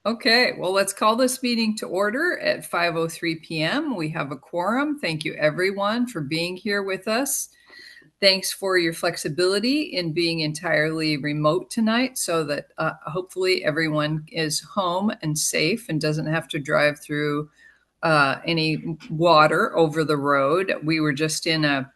Okay, well, let's call this meeting to order at 5:03 p.m. We have a quorum. Thank you, everyone, for being here with us. Thanks for your flexibility in being entirely remote tonight so that hopefully everyone is home and safe and doesn't have to drive through any water over the road. We were just in a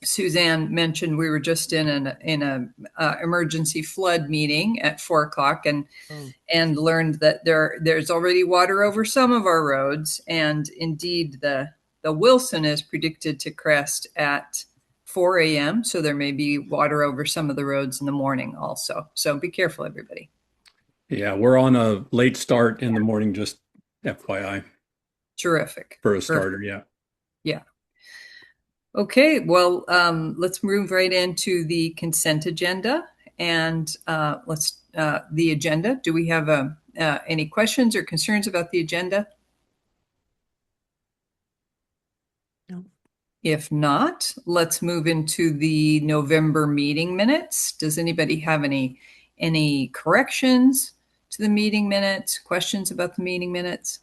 Suzanne mentioned we were just in an emergency flood meeting at 4 o'clock and learned that there's already water over some of our roads, and indeed the Wilson is predicted to crest at 4 a.m. So there may be water over some of the roads in the morning also. So be careful, everybody. Yeah, we're on a late start in the morning, just FYI. Terrific. For a starter, yeah. Yeah. Okay, well, let's move right into the consent agenda. And the agenda. Do we have any questions or concerns about the agenda? No. If not, let's move into the November meeting minutes. Does anybody have any corrections to the meeting minutes, questions about the meeting minutes?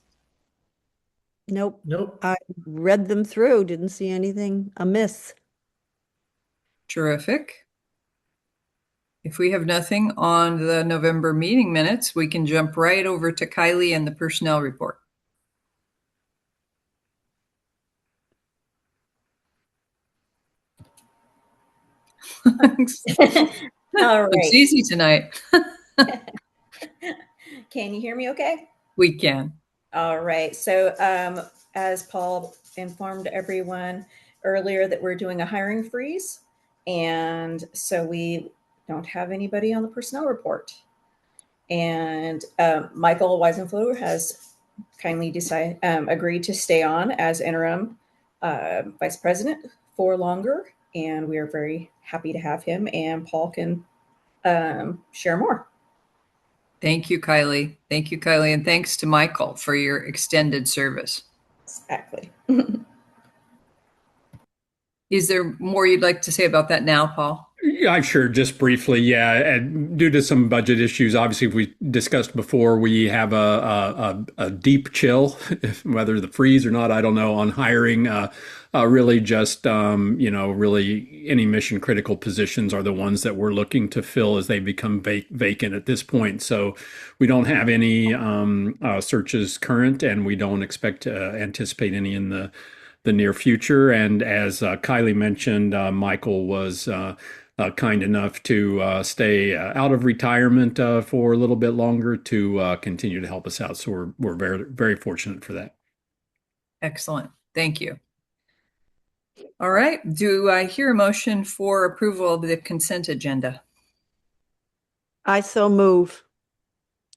Nope. Nope. I read them through, didn't see anything amiss. Terrific. If we have nothing on the November meeting minutes, we can jump right over to Kylie and the personnel report. All Looks right. easy tonight. Can you hear me okay? We can. All right. So as Paul informed everyone earlier that we're doing a hiring freeze. And so we don't have anybody on the personnel report. And Michael Weisenfluh has kindly agreed to stay on as interim vice president for longer. And we are very happy to have him. And Paul can share more. Thank you, Kylie. Thank you, Kylie. And thanks to Michael for your extended service. Exactly. Is there more you'd like to say about that now, Paul? Yeah, sure. Just briefly, yeah. And due to some budget issues, obviously, we discussed before, we have a deep chill, whether the freeze or not, I don't know, on hiring. Really, just really any mission critical positions are the ones that we're looking to fill as they become vacant at this point. So we don't have any searches current, and we don't expect to anticipate any in the near future. And as Kylie mentioned, Michael was kind enough to stay out of retirement for a little bit longer to continue to help us out. So we're very, very fortunate for that. Excellent. Thank you. All right. Do I hear a motion for approval of the consent agenda? I so move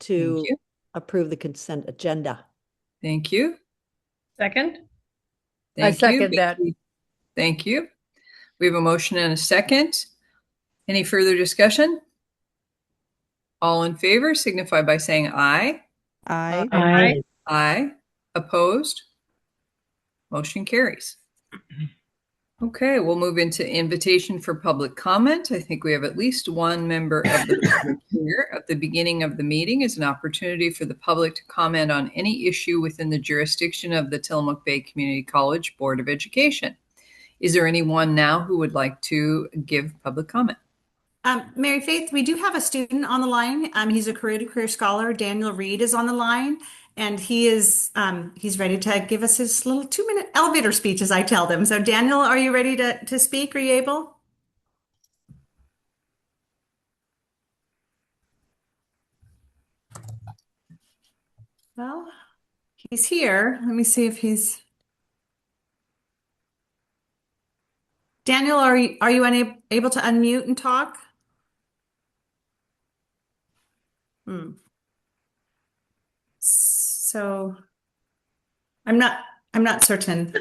to Thank you. approve the consent agenda. Thank you. Second? Thank I second you. that. Thank you. We have a motion and a second. Any further discussion? All in favor signify by saying aye. Aye. Aye. Aye. Opposed? Motion carries. Okay, we'll move into invitation for public comment. I think we have at least one member of the public here. At the beginning of the meeting is an opportunity for the public to comment on any issue within the jurisdiction of the Tillamook Bay Community College Board of Education. Is there anyone now who would like to give public comment? Mary Faith, we do have a student on the line. He's a career scholar. Daniel Reed is on the line, and he's ready to give us his little 2-minute elevator speech, as I tell them. So Daniel, are you ready to speak? Are you able? Well, he's here. Let me see if he's... Daniel, are you able to unmute and talk? So I'm not certain.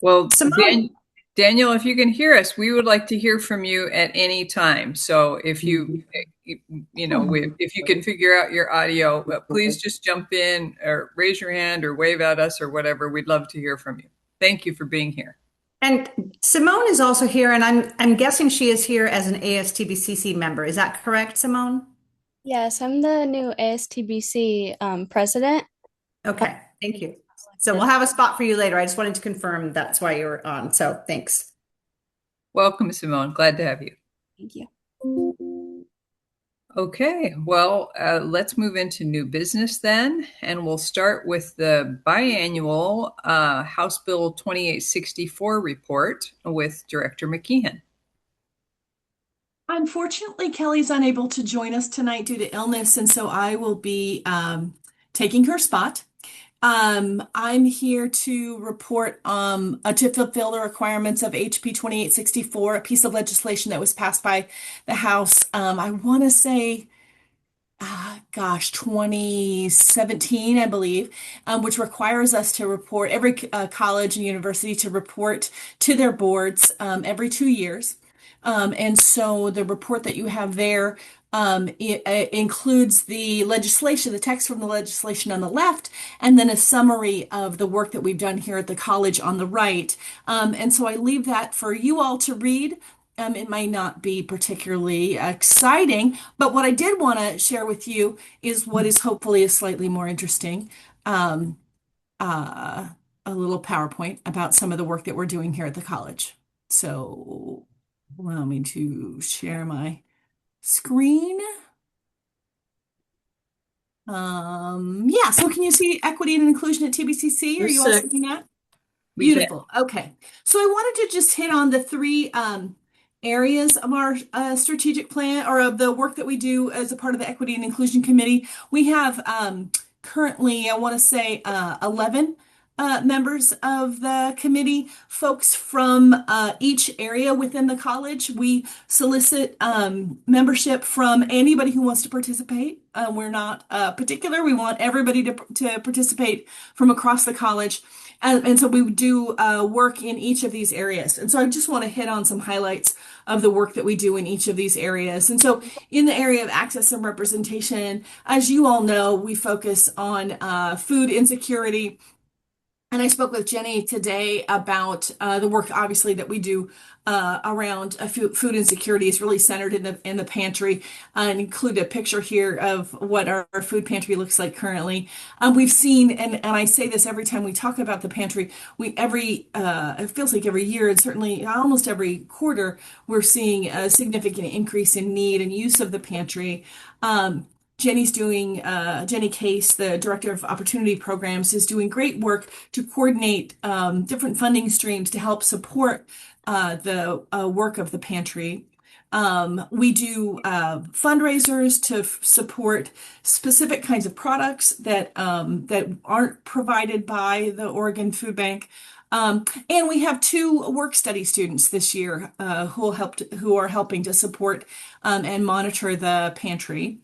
Well, Simone. Daniel, if you can hear us, we would like to hear from you at any time. So if you can figure out your audio, please just jump in or raise your hand or wave at us or whatever. We'd love to hear from you. Thank you for being here. And Simone is also here, and I'm guessing she is here as an ASTBCC member. Is that correct, Simone? Yes, I'm the new ASTBC president. Okay, thank you. So we'll have a spot for you later. I just wanted to confirm that's why you're on. So thanks. Welcome, Simone. Glad to have you. Thank you. Okay, well, let's move into new business then, and we'll start with the biannual House Bill 2864 report with Director McKeon. Unfortunately, Kelly's unable to join us tonight due to illness, and so I will be taking her spot. I'm here to report to fulfill the requirements of HB 2864, a piece of legislation that was passed by the House. I want to say, 2017, I believe, which requires us to report every college and university to report to their boards every 2 years. And so the report that you have there it includes the legislation, the text from the legislation on the left, and then a summary of the work that we've done here at the college on the right. And so I leave that for you all to read. It might not be particularly exciting, but what I did want to share with you is what is hopefully a slightly more interesting, um, a little PowerPoint about some of the work that we're doing here at the college. So allow me to share my screen. Yeah, so can you see equity and inclusion at TBCC? Are you all seeing that? Beautiful. Okay. So I wanted to just hit on the three areas of our strategic plan or of the work that we do as a part of the Equity and Inclusion Committee. We have currently, I want to say, 11 members of the committee, folks from each area within the college. We solicit membership from anybody who wants to participate. We're not particular. We want everybody to participate from across the college. And so we do work in each of these areas. And so I just want to hit on some highlights of the work that we do in each of these areas. And so in the area of access and representation, as you all know, we focus on food insecurity. And I spoke with Jenny today about the work, obviously, that we do around food insecurity is really centered in the pantry, and include a picture here of what our food pantry looks like currently. We've seen, and I say this every time we talk about the pantry, it feels like every year, and certainly almost every quarter, we're seeing a significant increase in need and use of the pantry. Jenny Case, the Director of Opportunity Programs, is doing great work to coordinate different funding streams to help support the work of the pantry. We do fundraisers to support specific kinds of products that aren't provided by the Oregon Food Bank. And we have 2 work study students this year who are helping to support and monitor the pantry.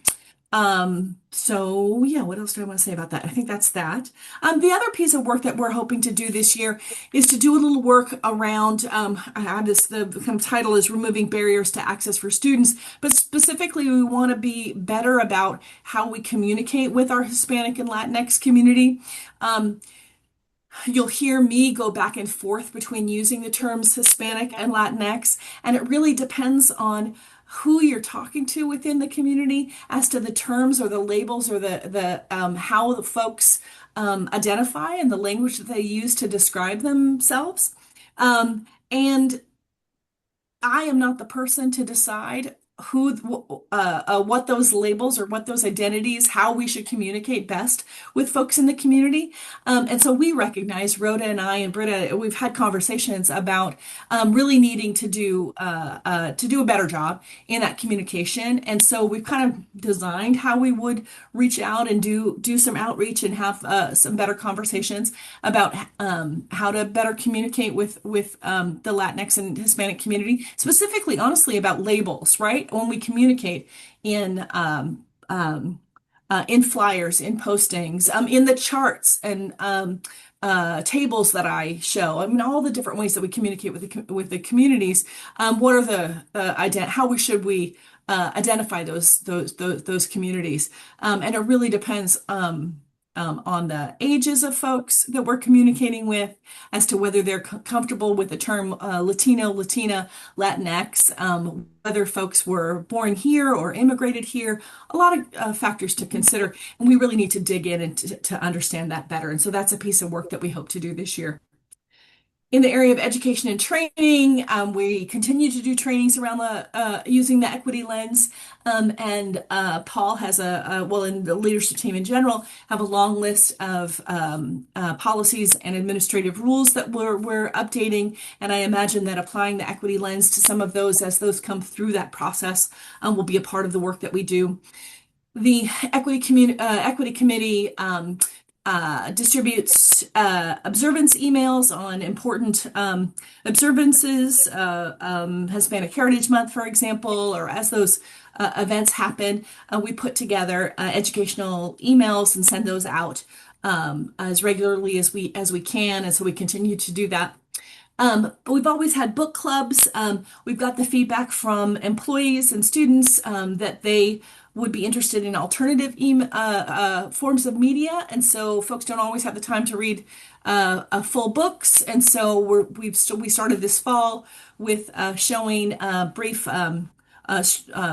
So yeah, what else do I want to say about that? I think that's that. The other piece of work that we're hoping to do this year is to do a little work around, I have this, the kind of title is Removing Barriers to Access for Students, but specifically we want to be better about how we communicate with our Hispanic and Latinx community. You'll hear me go back and forth between using the terms Hispanic and Latinx, and it really depends on who you're talking to within the community as to the terms or the labels or the how the folks identify and the language that they use to describe themselves. And I am not the person to decide what those labels or what those identities, how we should communicate best with folks in the community. And so we recognize, Rhoda and I and Britta, we've had conversations about really needing to do a better job in that communication. And so we've kind of designed how we would reach out and do some outreach and have some better conversations about how to better communicate with the Latinx and Hispanic community, specifically, honestly, about labels, right? When we communicate in flyers, in postings, in the charts and tables that I show. I mean, all the different ways that we communicate with the communities. What are how should we identify those communities? And it really depends on the ages of folks that we're communicating with, as to whether they're comfortable with the term Latino, Latina, Latinx, whether folks were born here or immigrated here, a lot of factors to consider. And we really need to dig in and to understand that better. And so that's a piece of work that we hope to do this year. In the area of education and training, we continue to do trainings around using the equity lens. And Paul has and the leadership team in general have a long list of policies and administrative rules that we're updating. And I imagine that applying the equity lens to some of those as those come through that process will be a part of the work that we do. The Equity Committee distributes observance emails on important observances, Hispanic Heritage Month, for example, or as those events happen, we put together educational emails and send those out as regularly as we can, and so we continue to do that. But we've always had book clubs. We've got the feedback from employees and students that they would be interested in alternative forms of media, and so folks don't always have the time to read full books, and so we started this fall with showing brief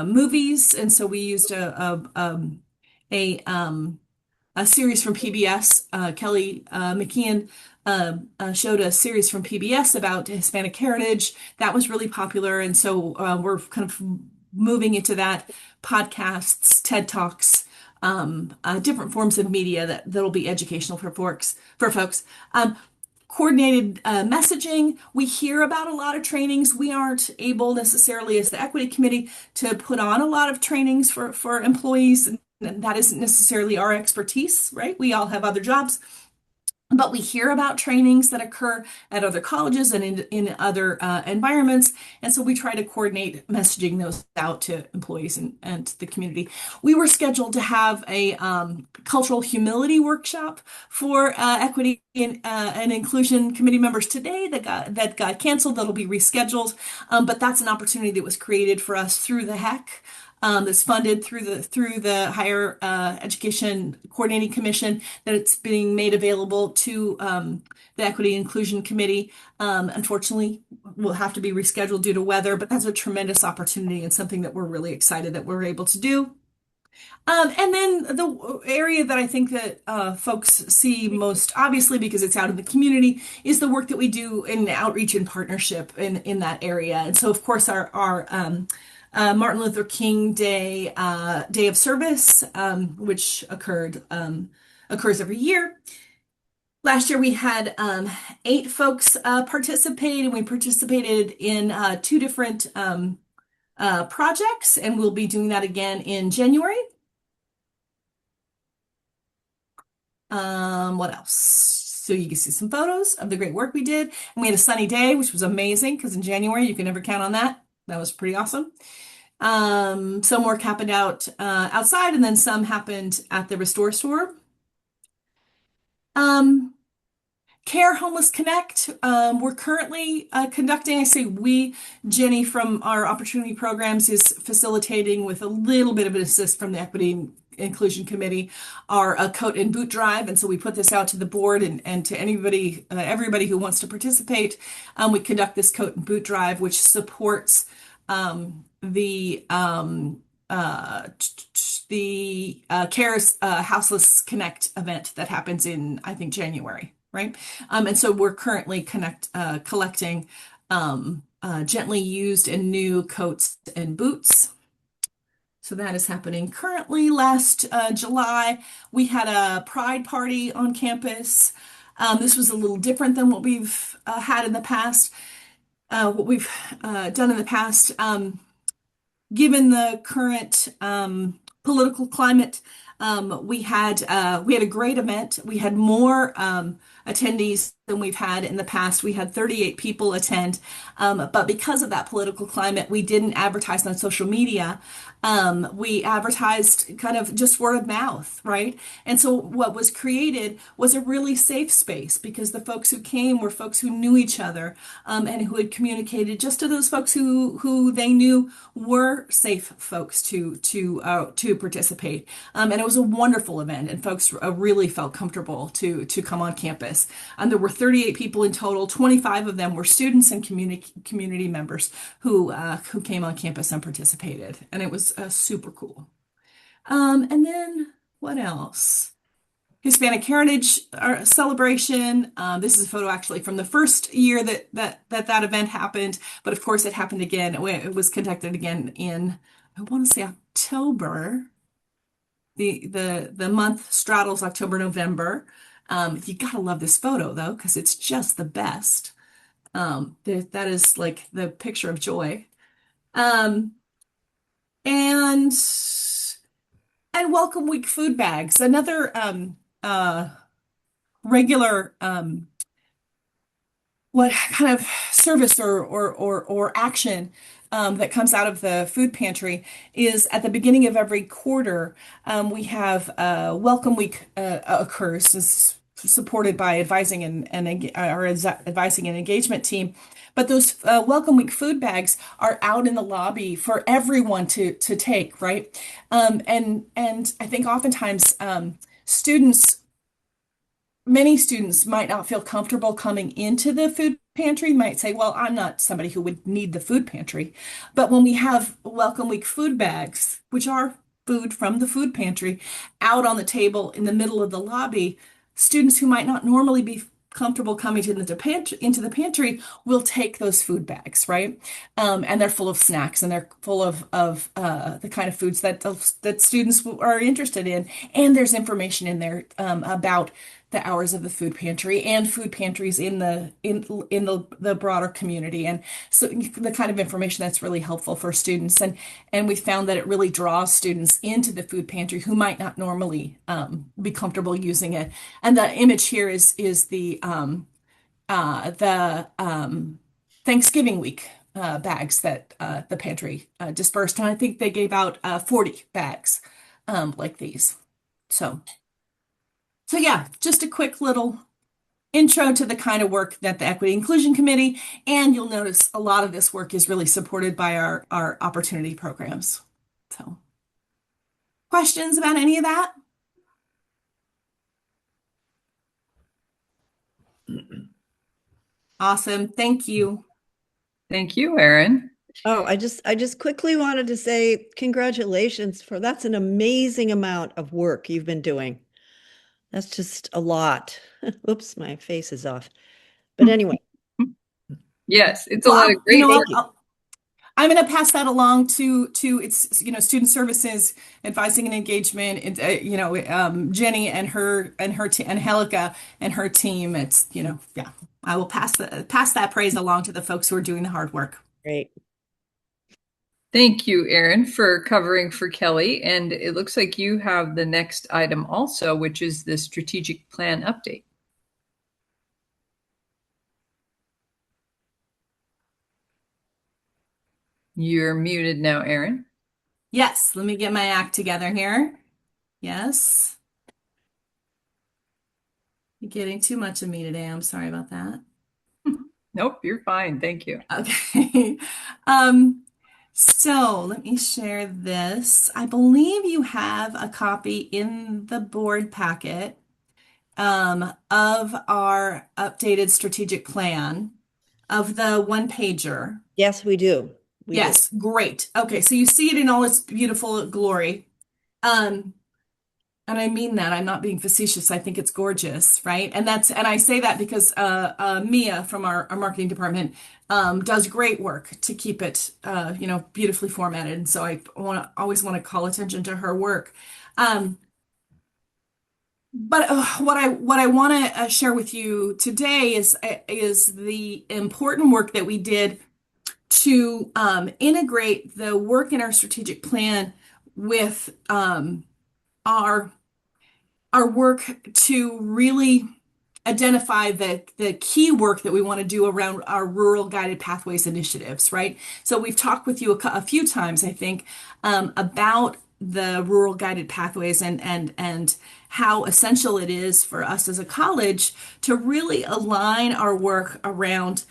movies, and so we used a series from PBS. Kelly McKeon showed a series from PBS about Hispanic heritage. That was really popular, and so we're kind of moving into that. Podcasts, TED Talks, different forms of media that'll be educational for folks. Coordinated messaging. We hear about a lot of trainings. We aren't able necessarily as the Equity Committee to put on a lot of trainings for employees, and that isn't necessarily our expertise, right? We all have other jobs. But we hear about trainings that occur at other colleges and in other environments. And so we try to coordinate messaging those out to employees and the community. We were scheduled to have a cultural humility workshop for equity and inclusion committee members today that got canceled. That'll be rescheduled. But that's an opportunity that was created for us through the HEC. That's funded through the Higher Education Coordinating Commission, that it's being made available to the Equity and Inclusion Committee. Unfortunately, will have to be rescheduled due to weather, but that's a tremendous opportunity and something that we're really excited that we're able to do. And then the area that I think that folks see most obviously, because it's out in the community, is the work that we do in outreach and partnership in that area. And so, of course, our Martin Luther King Day Day of Service, which occurs every year. Last year we had 8 folks participate, and we participated in 2 different projects, and we'll be doing that again in January. What else? So you can see some photos of the great work we did. And we had a sunny day, which was amazing, because in January you can never count on that. That was pretty awesome. Some work happened outside, and then some happened at the Restore store. Care Homeless Connect. We're currently conducting, I say we, Jenny from our opportunity programs is facilitating with a little bit of an assist from the Equity Inclusion Committee, our coat and boot drive. And so we put this out to the board and to anybody, everybody who wants to participate. We conduct this coat and boot drive, which supports the CARES Houseless Connect event that happens in, I think, January, right? And so we're currently collecting gently used and new coats and boots. So that is happening currently. Last July, we had a pride party on campus. This was a little different than what we've had in the past. What we've done in the past, given the current political climate, we had a great event. We had more attendees than we've had in the past. We had 38 people attend, but because of that political climate, we didn't advertise on social media. We advertised kind of just word of mouth, right? And so what was created was a really safe space, because the folks who came were folks who knew each other, and who had communicated just to those folks who they knew were safe folks to participate. And it was was a wonderful event, and folks really felt comfortable to come on campus. There were 38 people in total. 25 of them were students and community members who came on campus and participated, and it was super cool. And then what else? Hispanic Heritage celebration. This is a photo actually from the first year that event happened, but of course it happened again. It was conducted again in, I want to say, October. The month straddles October, November. You gotta love this photo though, because it's just the best. That is like the picture of joy. Um, and Welcome Week food bags, another regular what kind of service or action that comes out of the food pantry is at the beginning of every quarter, we have Welcome Week occurs, is supported by advising and our advising and engagement team. But those Welcome Week food bags are out in the lobby for everyone to take, right? And I think oftentimes students many students might not feel comfortable coming into the food pantry, might say, well, I'm not somebody who would need the food pantry. But when we have Welcome Week food bags, which are food from the food pantry, out on the table in the middle of the lobby, students who might not normally be comfortable coming into the pantry will take those food bags, right? And they're full of snacks, and they're full of the kind of foods that students are interested in. And there's information in there about the hours of the food pantry and food pantries in the broader community, and so the kind of information that's really helpful for students. And we found that it really draws students into the food pantry who might not normally be comfortable using it. And the image here is the Thanksgiving week bags that the pantry dispersed, and I think they gave out 40 bags like these. So yeah, just a quick little intro to the kind of work that the Equity Inclusion Committee, and you'll notice a lot of this work is really supported by our opportunity programs. So, questions about any of that? Awesome. Thank you. Thank you, Erin. Oh, I just quickly wanted to say congratulations that's an amazing amount of work you've been doing. That's just a lot. Oops, my face is off. But anyway. Yes, it's a lot of great work. I'm going to pass that along to its student services, advising and engagement. Jenny and her and Helika and her team. It's yeah. I will pass that praise along to the folks who are doing the hard work. Great. Thank you, Erin, for covering for Kelly. And it looks like you have the next item also, which is the strategic plan update. You're muted now, Erin. Yes, let me get my act together here. Yes. You're getting too much of me today. I'm sorry about that. Nope, you're fine. Thank you. Okay. So let me share this. I believe you have a copy in the board packet of our updated strategic plan of the one pager. Yes, we do. Yes, great. Okay, so you see it in all its beautiful glory. And I mean that. I'm not being facetious. I think it's gorgeous, right? And I say that because Mia from our marketing department does great work to keep it beautifully formatted. And so I always want to call attention to her work. But what I want to share with you today is the important work that we did to integrate the work in our strategic plan with our work to really identify the key work that we want to do around our rural guided pathways initiatives, right? So we've talked with you a few times, I think, about the rural guided pathways and how essential it is for us as a college to really align our work around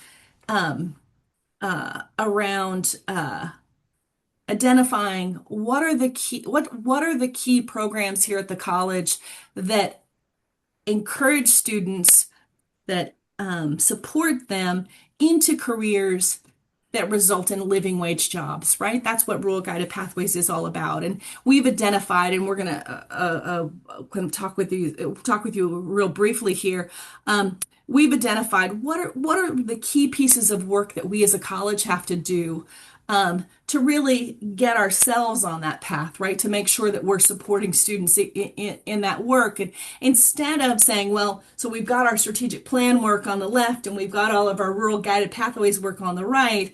identifying what are the key programs here at the college that encourage students, that support them into careers that result in living wage jobs, right? That's what Rural Guided Pathways is all about. And we've identified, and we're going to talk with you real briefly here. We've identified what are the key pieces of work that we as a college have to do to really get ourselves on that path, right? To make sure that we're supporting students in that work. And instead of saying, well, so we've got our strategic plan work on the left and we've got all of our rural guided pathways work on the right,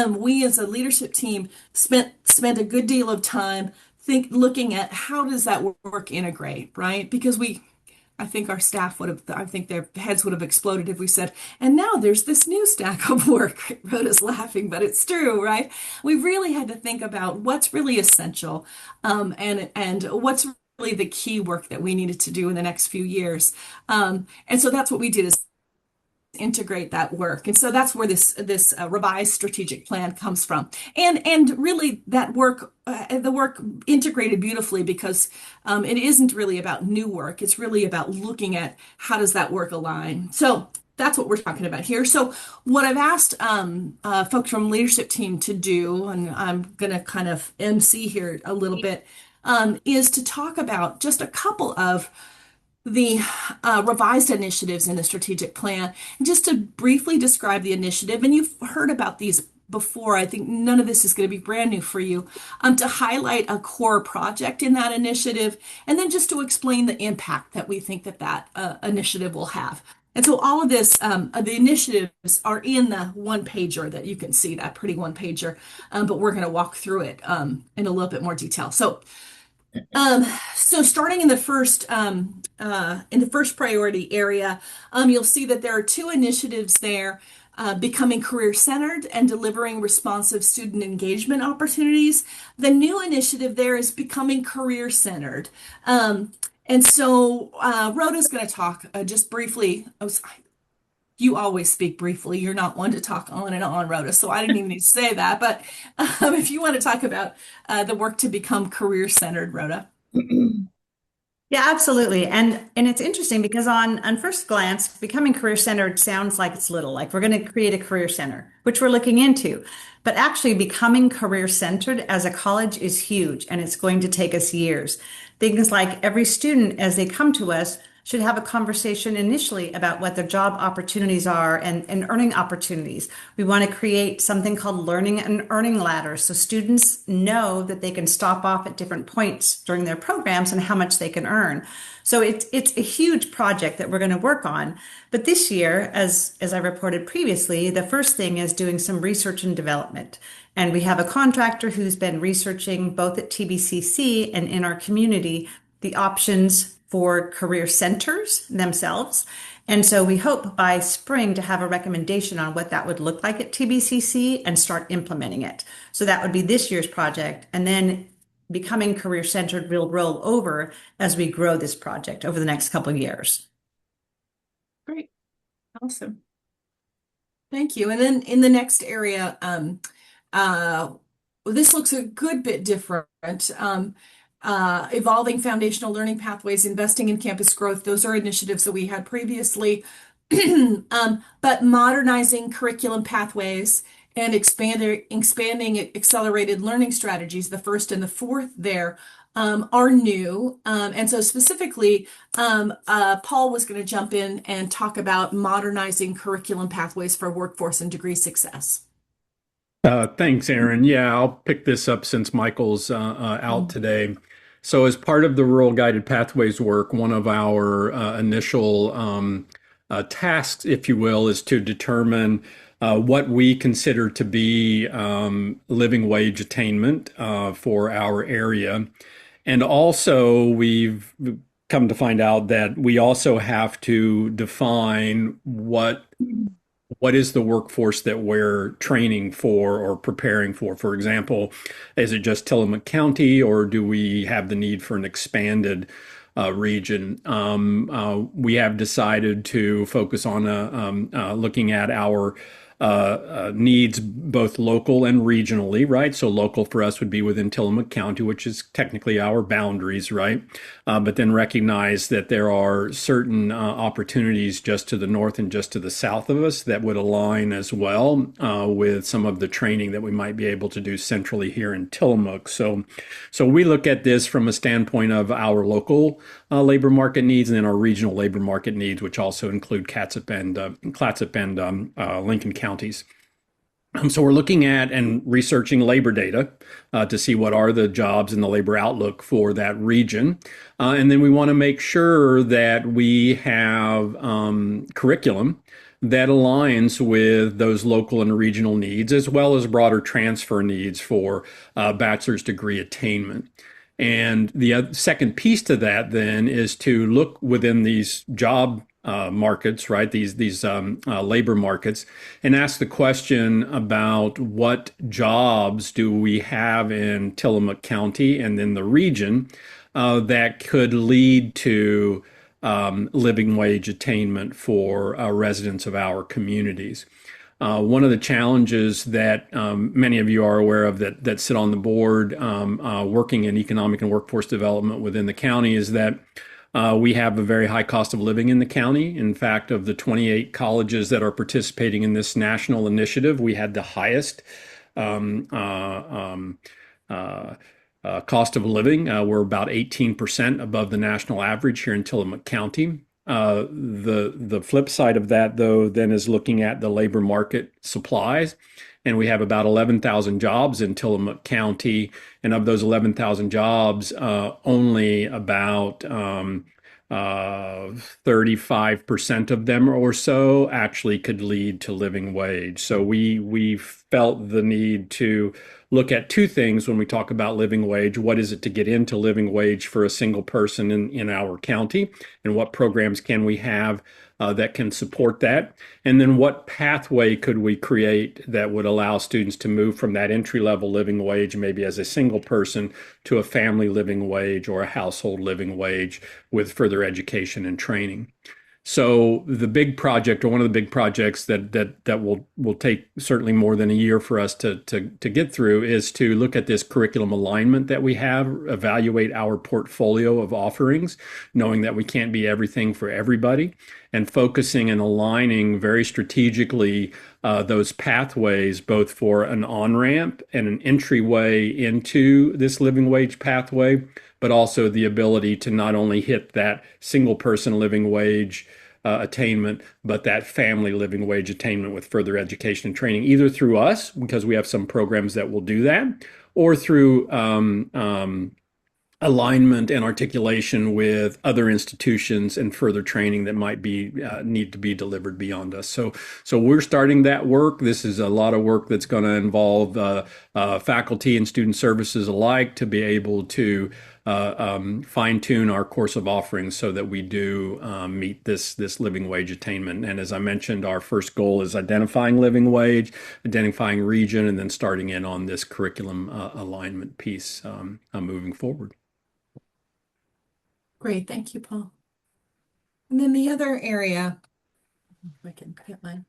we as a leadership team spent a good deal of time looking at how does that work integrate, right? Because I think our staff I think their heads would have exploded if we said, and now there's this new stack of work. Rhoda's laughing, but it's true, right? We really had to think about what's really essential, and what's really the key work that we needed to do in the next few years. And so that's what we did, is integrate that work. And so that's where this revised strategic plan comes from. And really that work, the work integrated beautifully, because it isn't really about new work. It's really about looking at how does that work align. So that's what we're talking about here. So what I've asked folks from leadership team to do, and I'm going to kind of MC here a little bit, is to talk about just a couple of the revised initiatives in the strategic plan, and just to briefly describe the initiative. And you've heard about these before. I think none of this is going to be brand new for you. To highlight a core project in that initiative, and then just to explain the impact that we think that initiative will have. And so all of this, the initiatives are in the one pager that you can see, that pretty one pager, but we're going to walk through it in a little bit more detail. So starting in the first priority area, you'll see that there are two initiatives there, becoming career-centered and delivering responsive student engagement opportunities. The new initiative there is becoming career-centered. And so Rhoda's going to talk just briefly. You always speak briefly. You're not one to talk on and on, Rhoda, so I didn't even need to say that. But if you want to talk about the work to become career-centered, Rhoda. Yeah, absolutely. And it's interesting because on first glance, becoming career-centered sounds like it's little, like we're going to create a career center, which we're looking into. But actually becoming career-centered as a college is huge, and it's going to take us years. Things like every student, as they come to us, should have a conversation initially about what their job opportunities are and earning opportunities. We want to create something called learning and earning ladders, so students know that they can stop off at different points during their programs and how much they can earn. So it's a huge project that we're going to work on. But this year, as I reported previously, the first thing is doing some research and development. And we have a contractor who's been researching both at TBCC and in our community the options for career centers themselves. And so we hope by spring to have a recommendation on what that would look like at TBCC and start implementing it. So that would be this year's project. And then becoming career centered will roll over as we grow this project over the next couple of years. Great. Awesome. Thank you. And then in the next area, this looks a good bit different. Evolving foundational learning pathways, investing in campus growth. Those are initiatives that we had previously, but modernizing curriculum pathways and expanding accelerated learning strategies, the first and the fourth there, are new. And so specifically, Paul was going to jump in and talk about modernizing curriculum pathways for workforce and degree success. Thanks, Erin. Yeah, I'll pick this up since Michael's out today. So as part of the Rural Guided Pathways work, one of our initial tasks, if you will, is to determine what we consider to be living wage attainment for our area. And also, we've come to find out that we also have to define what is the workforce that we're training for or preparing for? For example, is it just Tillamook County, or do we have the need for an expanded region? We have decided to focus on looking at our needs both local and regionally, right? So local for us would be within Tillamook County, which is technically our boundaries, right? But then recognize that there are certain opportunities just to the north and just to the south of us that would align as well with some of the training that we might be able to do centrally here in Tillamook. So we look at this from a standpoint of our local labor market needs and then our regional labor market needs, which also include Clatsop and Lincoln counties. So we're looking at and researching labor data to see what are the jobs and the labor outlook for that region. And then we want to make sure that we have curriculum that aligns with those local and regional needs, as well as broader transfer needs for bachelor's degree attainment. And the second piece to that then is to look within these job markets, right? These labor markets, and ask the question about what jobs do we have in Tillamook County and in the region that could lead to living wage attainment for residents of our communities. One of the challenges that many of you are aware of that sit on the board working in economic and workforce development within the county is that we have a very high cost of living in the county. In fact, of the 28 colleges that are participating in this national initiative, we had the highest cost of living. We're about 18% above the national average here in Tillamook County. The flip side of that, though, then is looking at the labor market supplies. And we have about 11,000 jobs in Tillamook County. And of those 11,000 jobs, only about 35% of them or so actually could lead to living wage. So we felt the need to look at two things when we talk about living wage. What is it to get into living wage for a single person in our county? And what programs can we have that can support that? And then what pathway could we create that would allow students to move from that entry-level living wage, maybe as a single person, to a family living wage or a household living wage with further education and training? So the big project, or one of the big projects that will take certainly more than a year for us to get through, is to look at this curriculum alignment that we have, evaluate our portfolio of offerings, knowing that we can't be everything for everybody, and focusing and aligning very strategically those pathways, both for an on-ramp and an entryway into this living wage pathway, but also the ability to not only hit that single person living wage attainment, but that family living wage attainment with further education and training, either through us, because we have some programs that will do that, or through alignment and articulation with other institutions and further training that might be need to be delivered beyond us. So we're starting that work. This is a lot of work that's going to involve faculty and student services alike to be able to fine tune our course of offerings so that we do meet this living wage attainment. And as I mentioned, our first goal is identifying living wage, identifying region, and then starting in on this curriculum alignment piece moving forward. Great, thank you, Paul. And then the other area, if I can get my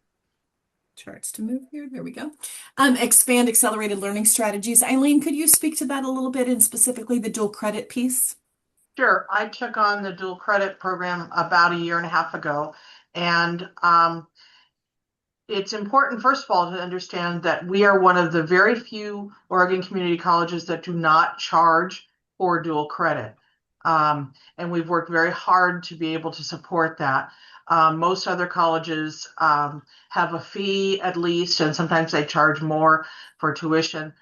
charts to move here. There we go. Expand accelerated learning strategies. Eileen, could you speak to that a little bit, and specifically the dual credit piece? Sure. I took on the dual credit program about a year and a half ago. And it's important, first of all, to understand that we are one of the very few Oregon community colleges that do not charge for dual credit. And we've worked very hard to be able to support that. Most other colleges have a fee at least, and sometimes they charge more for tuition.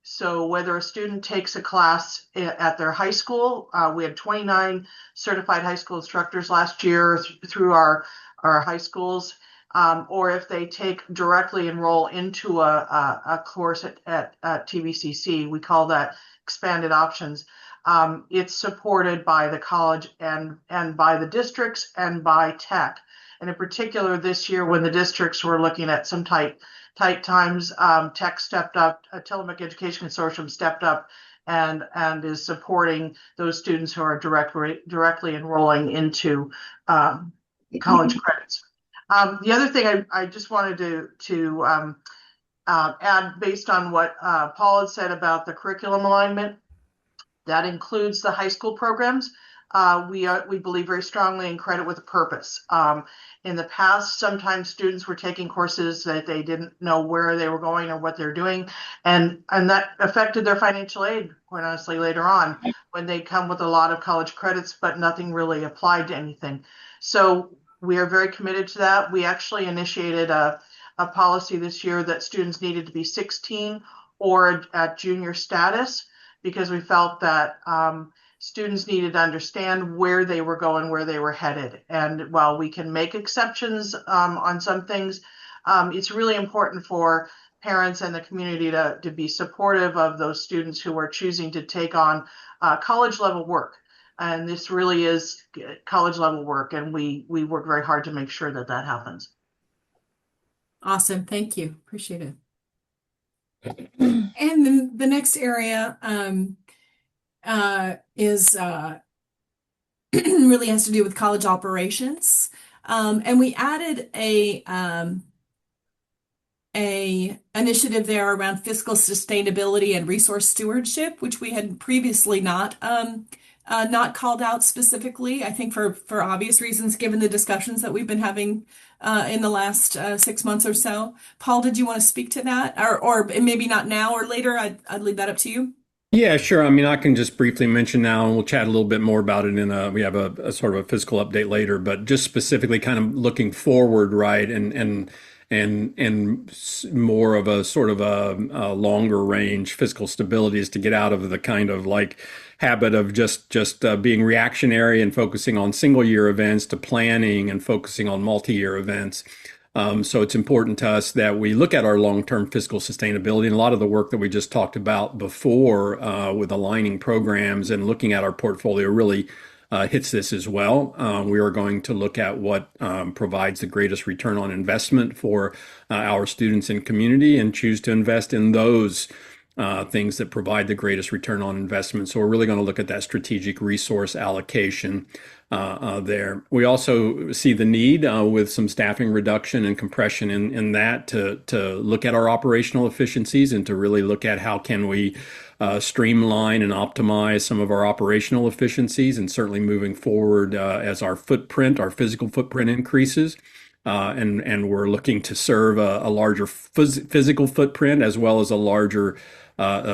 So whether a student takes a class at their high school, we had 29 certified high school instructors last year through our high schools, or if they directly enroll into a course at TBCC, we call that expanded options. It's supported by the college and by the districts and by Tech. And in particular, this year when the districts were looking at some tight times, Tech stepped up, Tillamook Education Consortium stepped up and is supporting those students who are directly enrolling into college credits. The other thing I just wanted to add, based on what Paul had said about the curriculum alignment, that includes the high school programs. We believe very strongly in credit with a purpose. In the past, sometimes students were taking courses that they didn't know where they were going or what they're doing, and that affected their financial aid, quite honestly, later on, when they come with a lot of college credits, but nothing really applied to anything. So we are very committed to that. We actually initiated a policy this year that students needed to be 16 or at junior status, because we felt that students needed to understand where they were going, where they were headed. And while we can make exceptions on some things, it's really important for parents and the community to be supportive of those students who are choosing to take on college level work. And this really is college level work, and we work very hard to make sure that that happens. Awesome. Thank you. Appreciate it. And then the next area is really has to do with college operations. And we added a initiative there around fiscal sustainability and resource stewardship, which we had previously not called out specifically, I think for obvious reasons, given the discussions that we've been having in the last 6 months or so. Paul, did you want to speak to that? Or maybe not now or later? I'd leave that up to you. Yeah, sure. I mean, I can just briefly mention now, and we'll chat a little bit more about it we have a sort of a fiscal update later, but just specifically kind of looking forward, right? And more of a sort of a longer range fiscal stability is to get out of the kind of like habit of just being reactionary and focusing on single year events to planning and focusing on multi-year events. So it's important to us that we look at our long-term fiscal sustainability, and a lot of the work that we just talked about before with aligning programs and looking at our portfolio really hits this as well. We are going to look at what provides the greatest return on investment for our students and community and choose to invest in those things that provide the greatest return on investment. So we're really going to look at that strategic resource allocation there. We also see the need with some staffing reduction and compression in that to look at our operational efficiencies and to really look at how can we streamline and optimize some of our operational efficiencies, and certainly moving forward as our physical footprint increases. And we're looking to serve a larger physical footprint as well as a larger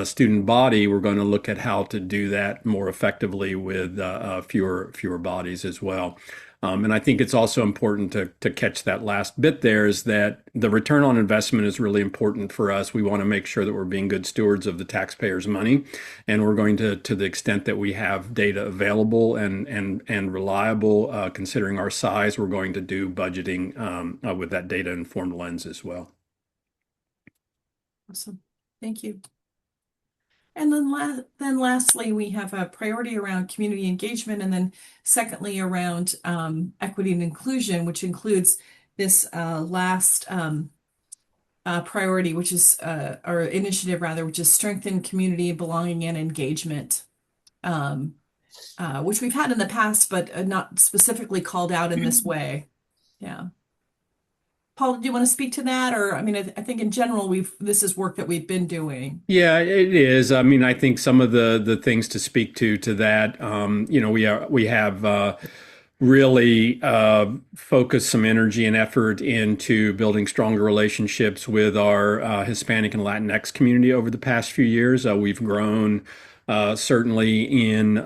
student body. We're going to look at how to do that more effectively with fewer bodies as well. And I think it's also important to catch that last bit there, is that the return on investment is really important for us. We want to make sure that we're being good stewards of the taxpayers' money, and we're going to the extent that we have data available and reliable, considering our size, we're going to do budgeting with that data informed lens as well. Awesome. Thank you. And then lastly, we have a priority around community engagement, and then secondly around equity and inclusion, which includes this last priority, which is or initiative rather, which is strengthen community belonging and engagement, which we've had in the past, but not specifically called out in this way. Yeah. Paul, do you want to speak to that? Or, I mean, I think in general, this is work that we've been doing. Yeah, it is. I mean, I think some of the things to speak to that, we have really focused some energy and effort into building stronger relationships with our Hispanic and Latinx community over the past few years. We've grown certainly in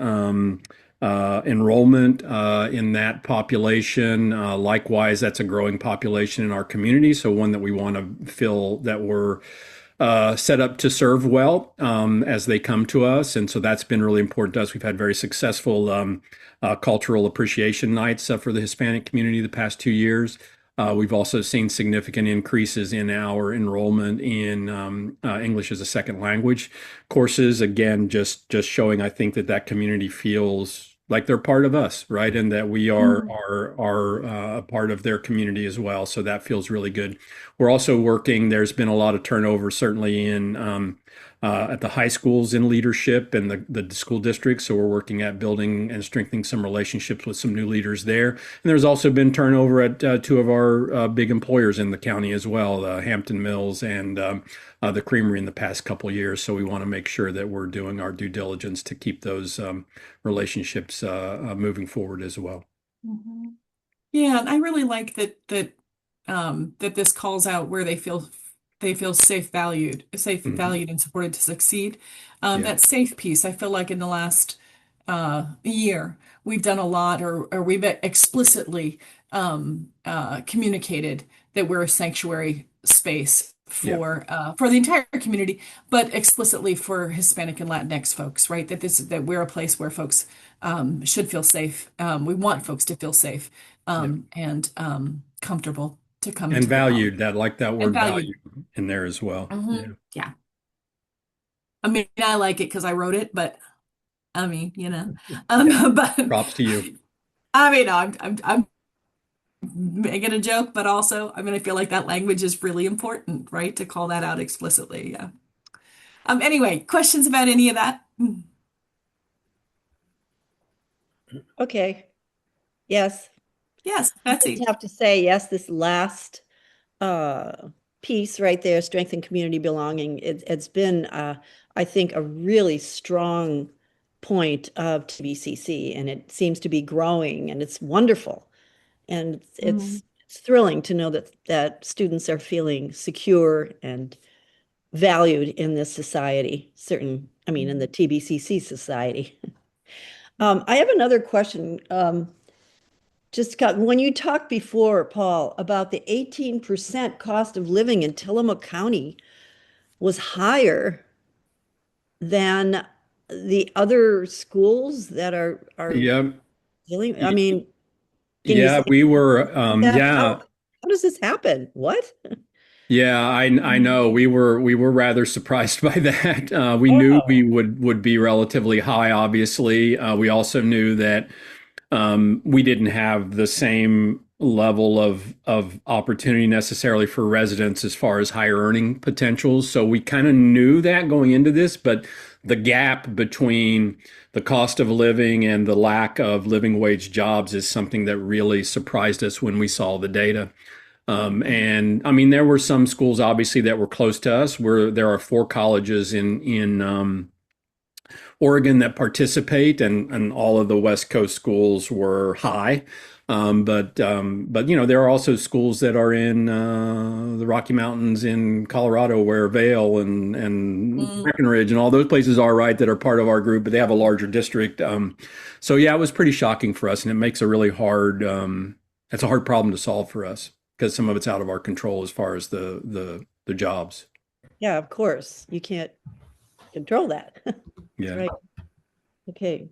enrollment in that population. Likewise, that's a growing population in our community, so one that we want to feel that we're set up to serve well as they come to us. And so that's been really important to us. We've had very successful cultural appreciation nights for the Hispanic community the past 2 years. We've also seen significant increases in our enrollment in English as a second language courses. Again, just showing, I think, that community feels like they're part of us, right? And that we are a part of their community as well. So that feels really good. We're also working, there's been a lot of turnover, certainly in at the high schools in leadership and the school districts. So we're working at building and strengthening some relationships with some new leaders there. And there's also been turnover at two of our big employers in the county as well, Hampton Mills and the Creamery in the past couple of years. So we want to make sure that we're doing our due diligence to keep those relationships moving forward as well. Mm-hmm. Yeah, and I really like that this calls out where they feel safe, valued, valued and supported to succeed. Yeah. That safe piece, I feel like in the last year, we've done a lot, or we've explicitly communicated that we're a sanctuary space for the entire community, but explicitly for Hispanic and Latinx folks, right? That we're a place where folks should feel safe. We want folks to feel safe and comfortable to come and to valued. That like that word value in there as well. Mm-hmm. Yeah. I mean, I like it because I wrote it, but I mean, but props to you. I mean, I'm making a joke, but also, I mean, I feel like that language is really important, right? To call that out explicitly. Yeah. Anyway, questions about any of that? Okay. Yes. Yes, I Betsy. just have to say, yes, this last piece right there, strengthen community belonging, it's been, I think, a really strong point of TBCC, and it seems to be growing, and it's wonderful. And it's thrilling to know that students are feeling secure and valued in this society, in the TBCC society. I have another question. When you talked before, Paul, about the 18% cost of living in Tillamook County was higher than the other schools that are Yeah. dealing. I mean, Yeah, we were how does this happen? What? Yeah, I know. We were rather surprised by that. We knew we would be relatively high, obviously. We also knew that we didn't have the same level of opportunity necessarily for residents as far as higher earning potentials. So we kind of knew that going into this, but the gap between the cost of living and the lack of living wage jobs is something that really surprised us when we saw the data. And I mean, there were some schools obviously that were close to us, where there are 4 colleges in Oregon that participate, and all of the West Coast schools were high. But there are also schools that are in the Rocky Mountains in Colorado, where Vail and Breckenridge and all those places are, right, that are part of our group, but they have a larger district. So yeah, it was pretty shocking for us, and it makes a really hard, it's a hard problem to solve for us, because some of it's out of our control as far as the jobs. Yeah, of course. You can't control that. Yeah. Right. Okay.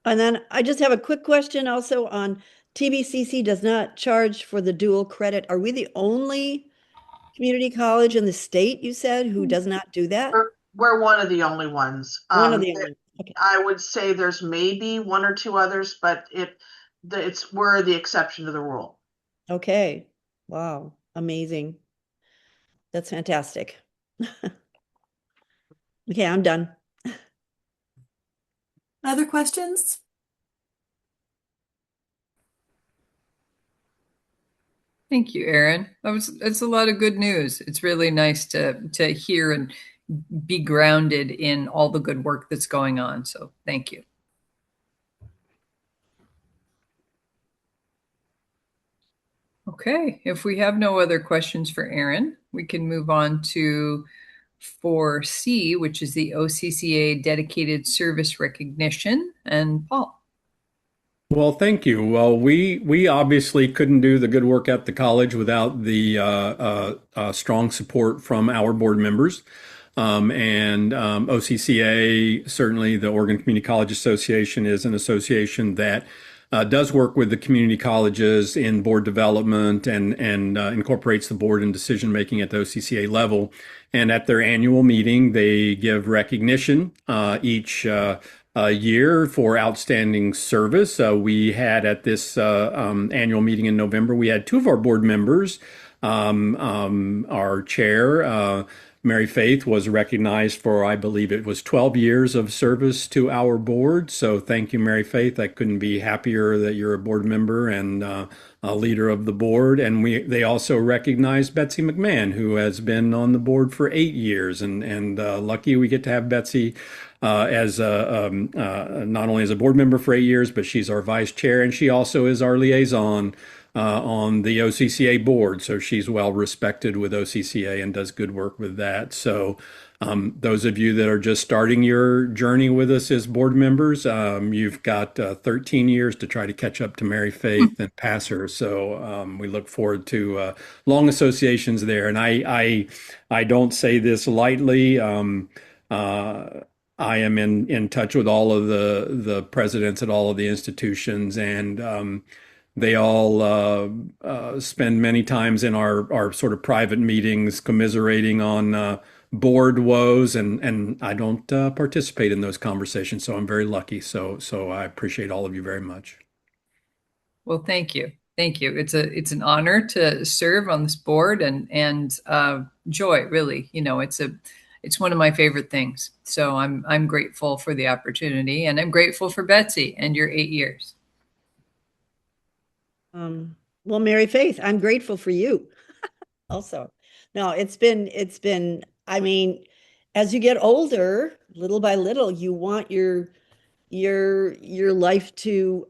And then I just have a quick question also on TBCC does not charge for the dual credit. Are we the only community college in the state, you said, who does not do that? We're one of the only ones. One of the only. Okay. I would say there's maybe 1 or 2 others, but we're the exception to the rule. Okay. Wow. Amazing. That's fantastic. Okay, I'm done. Other questions? Thank you, Erin. It's a lot of good news. It's really nice to hear and be grounded in all the good work that's going on. So thank you. Okay, if we have no other questions for Erin, we can move on to 4C, which is the OCCA Dedicated Service Recognition. And Paul. Well, thank you. Well, we obviously couldn't do the good work at the college without the strong support from our board members. And OCCA, certainly the Oregon Community College Association, is an association that does work with the community colleges in board development and incorporates the board in decision making at the OCCA level. And at their annual meeting, they give recognition each year for outstanding service. We had at this annual meeting in November, we had 2 of our board members, our chair, Mary Faith was recognized for, I believe it was 12 years of service to our board. So thank you, Mary Faith. I couldn't be happier that you're a board member and a leader of the board. And they also recognized Betsy McMahon, who has been on the board for 8 years. And lucky we get to have Betsy as not only as a board member for 8 years, but she's our vice chair, and she also is our liaison on the OCCA board. So she's well respected with OCCA and does good work with that. So those of you that are just starting your journey with us as board members, you've got 13 years to try to catch up to Mary Faith and pass her. So we look forward to long associations there. And I don't say this lightly. I am in touch with all of the presidents at all of the institutions, and they all spend many times in our sort of private meetings commiserating on board woes, and I don't participate in those conversations, so I'm very lucky. So I appreciate all of you very much. Well, thank you. Thank you. It's an honor to serve on this board and joy, really. You know, it's one of my favorite things. So I'm grateful for the opportunity, and I'm grateful for Betsy and your 8 years. Well, Mary Faith, I'm grateful for you also. No, it's been, I mean, as you get older, little by little, you want your life to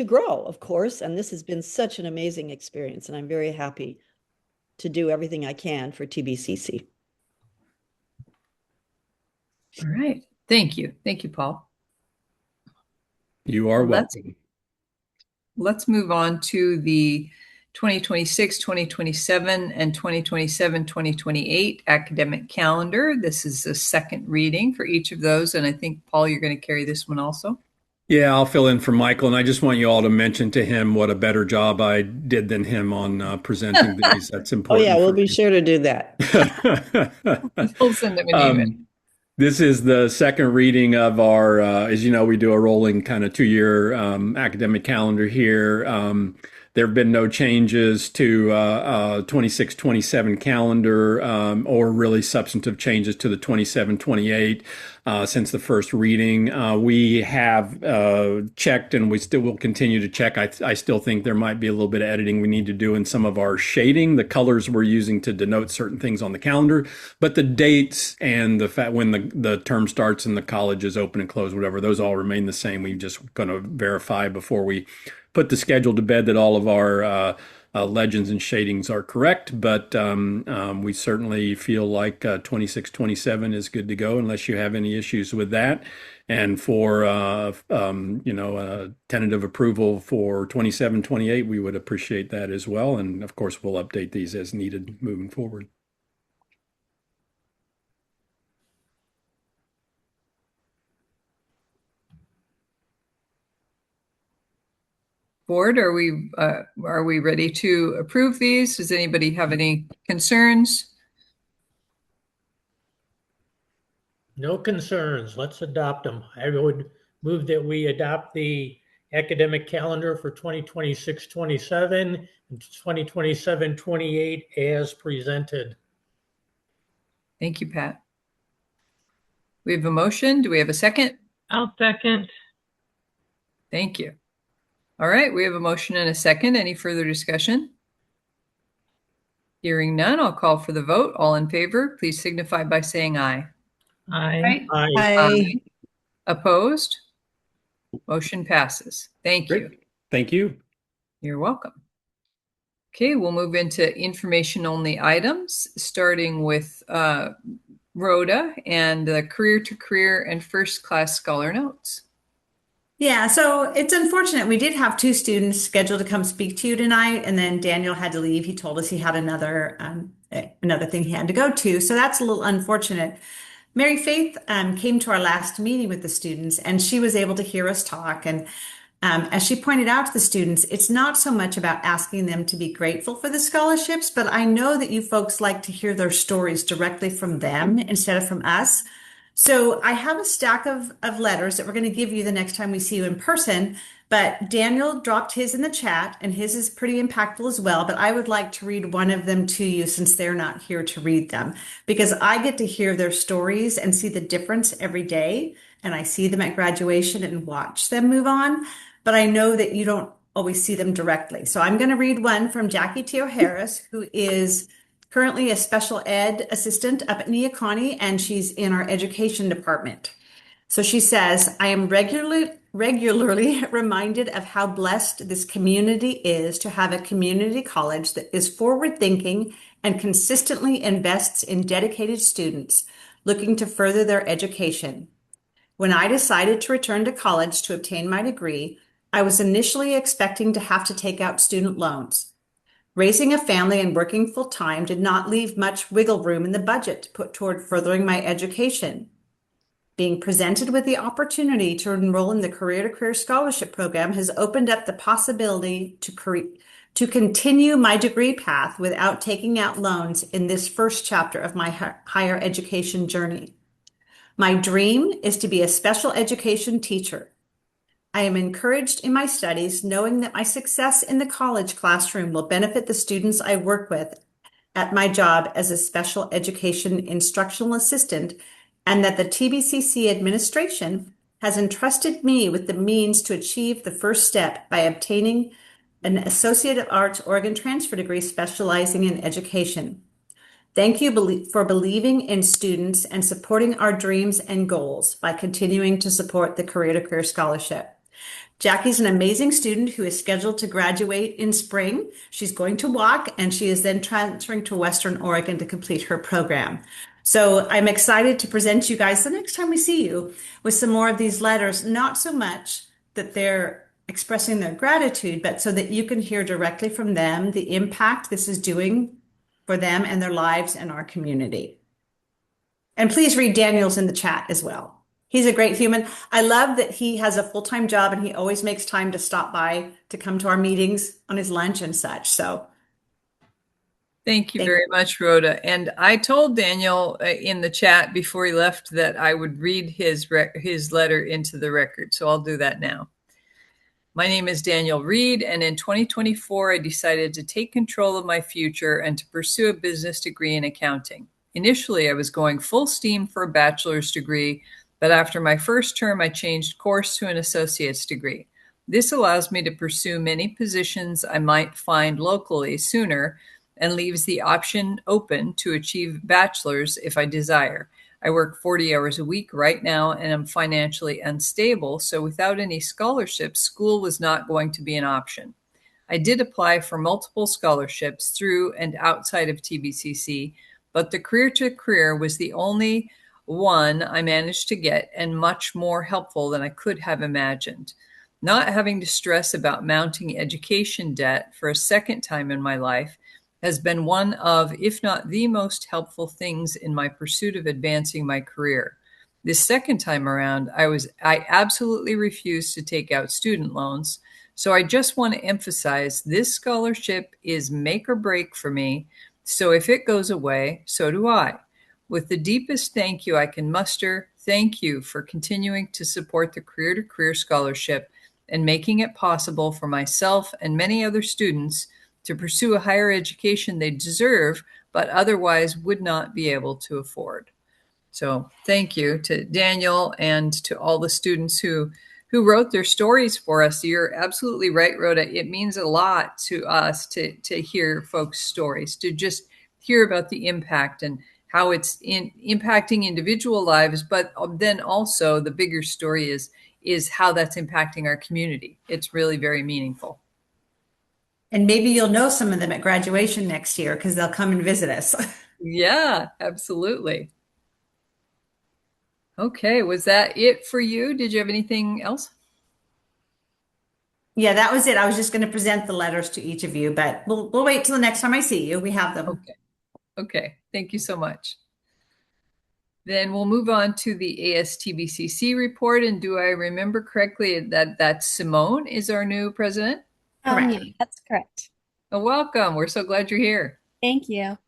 grow, of course. And this has been such an amazing experience, and I'm very happy to do everything I can for TBCC. All right. Thank you. Thank you, Paul. You are welcome. Let's move on to the 2026, 2027, and 2027, 2028 academic calendar. This is the second reading for each of those. And I think, Paul, you're going to carry this one also. Yeah, I'll fill in for Michael. And I just want you all to mention to him what a better job I did than him on presenting these. That's important. Oh, yeah, we'll be sure to do that. We'll send them an email. This is the second reading of our, as you know, we do a rolling kind of 2-year academic calendar here. There have been no changes to 26-27 calendar or really substantive changes to the 27-28 since the first reading. We have checked, and we still will continue to check. I still think there might be a little bit of editing we need to do in some of our shading, the colors we're using to denote certain things on the calendar, but the dates and the fact when the term starts and the college is open and closed, whatever, those all remain the same. We're just going to verify before we put the schedule to bed that all of our legends and shadings are correct, but we certainly feel like 26-27 is good to go unless you have any issues with that. And for tentative approval for 27-28, we would appreciate that as well. And of course, we'll update these as needed moving forward. Board, are we ready to approve these? Does anybody have any concerns? No concerns. Let's adopt them. I would move that we adopt the academic calendar for 2026-27 and 2027-28 as presented. Thank you, Pat. We have a motion. Do we have a second? I'll second. Thank you. All right, we have a motion and a second. Any further discussion? Hearing none, I'll call for the vote. All in favor, please signify by saying aye. Aye. Aye. Aye. Opposed? Motion passes. Thank you. Great. Thank you. You're welcome. Okay, we'll move into information-only items, starting with Rhoda and the career-to-career and first-class scholar notes. Yeah, so it's unfortunate. We did have 2 students scheduled to come speak to you tonight, and then Daniel had to leave. He told us he had another thing he had to go to, so that's a little unfortunate. Mary Faith came to our last meeting with the students, and she was able to hear us talk. And as she pointed out to the students, it's not so much about asking them to be grateful for the scholarships, but I know that you folks like to hear their stories directly from them instead of from us. So I have a stack of letters that we're going to give you the next time we see you in person, but but Daniel dropped his in the chat, and his is pretty impactful as well. But I would like to read one of them to you since they're not here to read them, because I get to hear their stories and see the difference every day. And I see them at graduation and watch them move on. But I know that you don't always see them directly. So I'm going to read one from Jackie Teo Harris, who is currently a special ed assistant up at Neoconi, and she's in our education department. So she says, I am regularly reminded of how blessed this community is to have a community college that is forward thinking and consistently invests in dedicated students looking to further their education. When I decided to return to college to obtain my degree, I was initially expecting to have to take out student loans. Raising a family and working full time did not leave much wiggle room in the budget to put toward furthering my education. Being presented with the opportunity to enroll in the Career to Career Scholarship Program has opened up the possibility to continue my degree path without taking out loans in this first chapter of my higher education journey. My dream is to be a special education teacher. I am encouraged in my studies, knowing that my success in the college classroom will benefit the students I work with at my job as a special education instructional assistant, and that the TBCC administration has entrusted me with the means to achieve the first step by obtaining an Associate of Arts Oregon transfer degree specializing in education. Thank you for believing in students and supporting our dreams and goals by continuing to support the Career to Career Scholarship. Jackie's an amazing student who is scheduled to graduate in spring. She's going to walk, and she is then transferring to Western Oregon to complete her program. So I'm excited to present you guys the next time we see you with some more of these letters, not so much that they're expressing their gratitude, but so that you can hear directly from them the impact this is doing for them and their lives and our community. And please read Daniel's in the chat as well. He's a great human. I love that he has a full-time job and he always makes time to stop by to come to our meetings on his lunch and such. So thank you very much, Rhoda. And I told Daniel in the chat before he left that I would read his letter into the record. So I'll do that now. My name is Daniel Reed, and in 2024, I decided to take control of my future and to pursue a business degree in accounting. Initially, I was going full steam for a bachelor's degree, but after my first term, I changed course to an associate's degree. This allows me to pursue many positions I might find locally sooner and leaves the option open to achieve bachelor's if I desire. I work 40 hours a week right now and am financially unstable, so without any scholarships, school was not going to be an option. I did apply for multiple scholarships through and outside of TBCC, but the Career to Career was the only one I managed to get, and much more helpful than I could have imagined. Not having to stress about mounting education debt for a second time in my life has been one of, if not the most helpful things in my pursuit of advancing my career. This second time around, I absolutely refused to take out student loans. So I just want to emphasize this scholarship is make or break for me. So if it goes away, so do I. With the deepest thank you I can muster, thank you for continuing to support the Career to Career Scholarship and making it possible for myself and many other students to pursue a higher education they deserve, but otherwise would not be able to afford. So thank you to Daniel and to all the students who wrote their stories for us. You're absolutely right, Rhoda. It means a lot to us to hear folks' stories, to just hear about the impact and how it's impacting individual lives, but then also the bigger story is how that's impacting our community. It's really very meaningful. And maybe you'll know some of them at graduation next year because they'll come and visit us. Yeah, absolutely. Okay, was that it for you? Did you have anything else? Yeah, that was it. I was just going to present the letters to each of you, but we'll wait till the next time I see you. We have them. Okay. Thank you so much. Then we'll move on to the ASTBCC report. And do I remember correctly that Simone is our new president? Correct. Yeah, that's correct. Oh, welcome. We're so glad you're here. Thank you.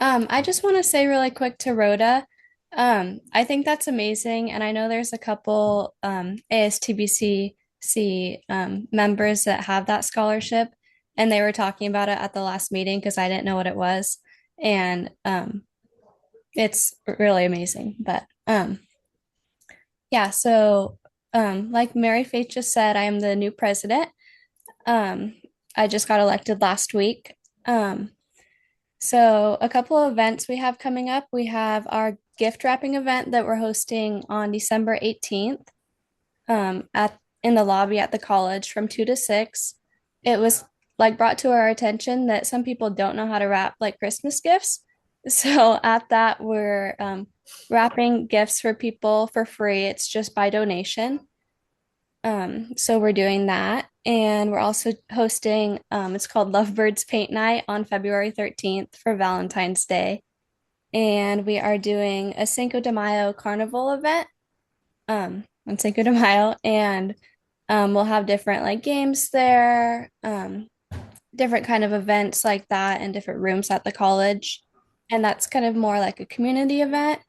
I just want to say really quick to Rhoda, I think that's amazing. And I know there's a couple ASTBC see members that have that scholarship, and they were talking about it at the last meeting because I didn't know what it was, and it's really amazing. But yeah, so like Mary Faith just said, I am the new president. Um, I just got elected last week. So a couple of events we have coming up. We have our gift wrapping event that we're hosting on December 18th at in the lobby at the college from 2 to 6. It was like brought to our attention that some people don't know how to wrap like Christmas gifts. So at that, we're wrapping gifts for people for free. It's just by donation. So we're doing that. And we're also hosting, it's called Lovebirds Paint Night on February 13th for Valentine's Day. And we are doing a Cinco de Mayo carnival event on Cinco de Mayo. And we'll have different like games there, different kind of events like that in different rooms at the college. And that's kind of more like a community event.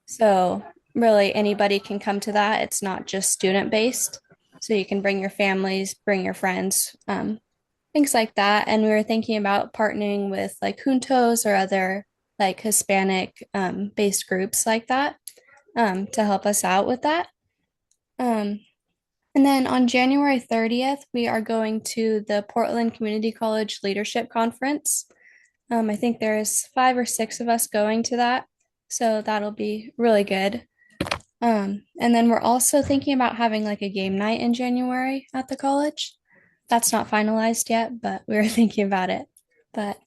So really anybody can come to that. It's not just student based. So you can bring your families, bring your friends, things like that. And we were thinking about partnering with like Juntos or other like Hispanic based groups like that to help us out with that. And then on January 30th, we are going to the Portland Community College Leadership Conference. I think there's 5 or 6 of us going to that. So that'll be really good. And then we're also thinking about having like a game night in January at the college. That's not finalized yet, but we were thinking about it. But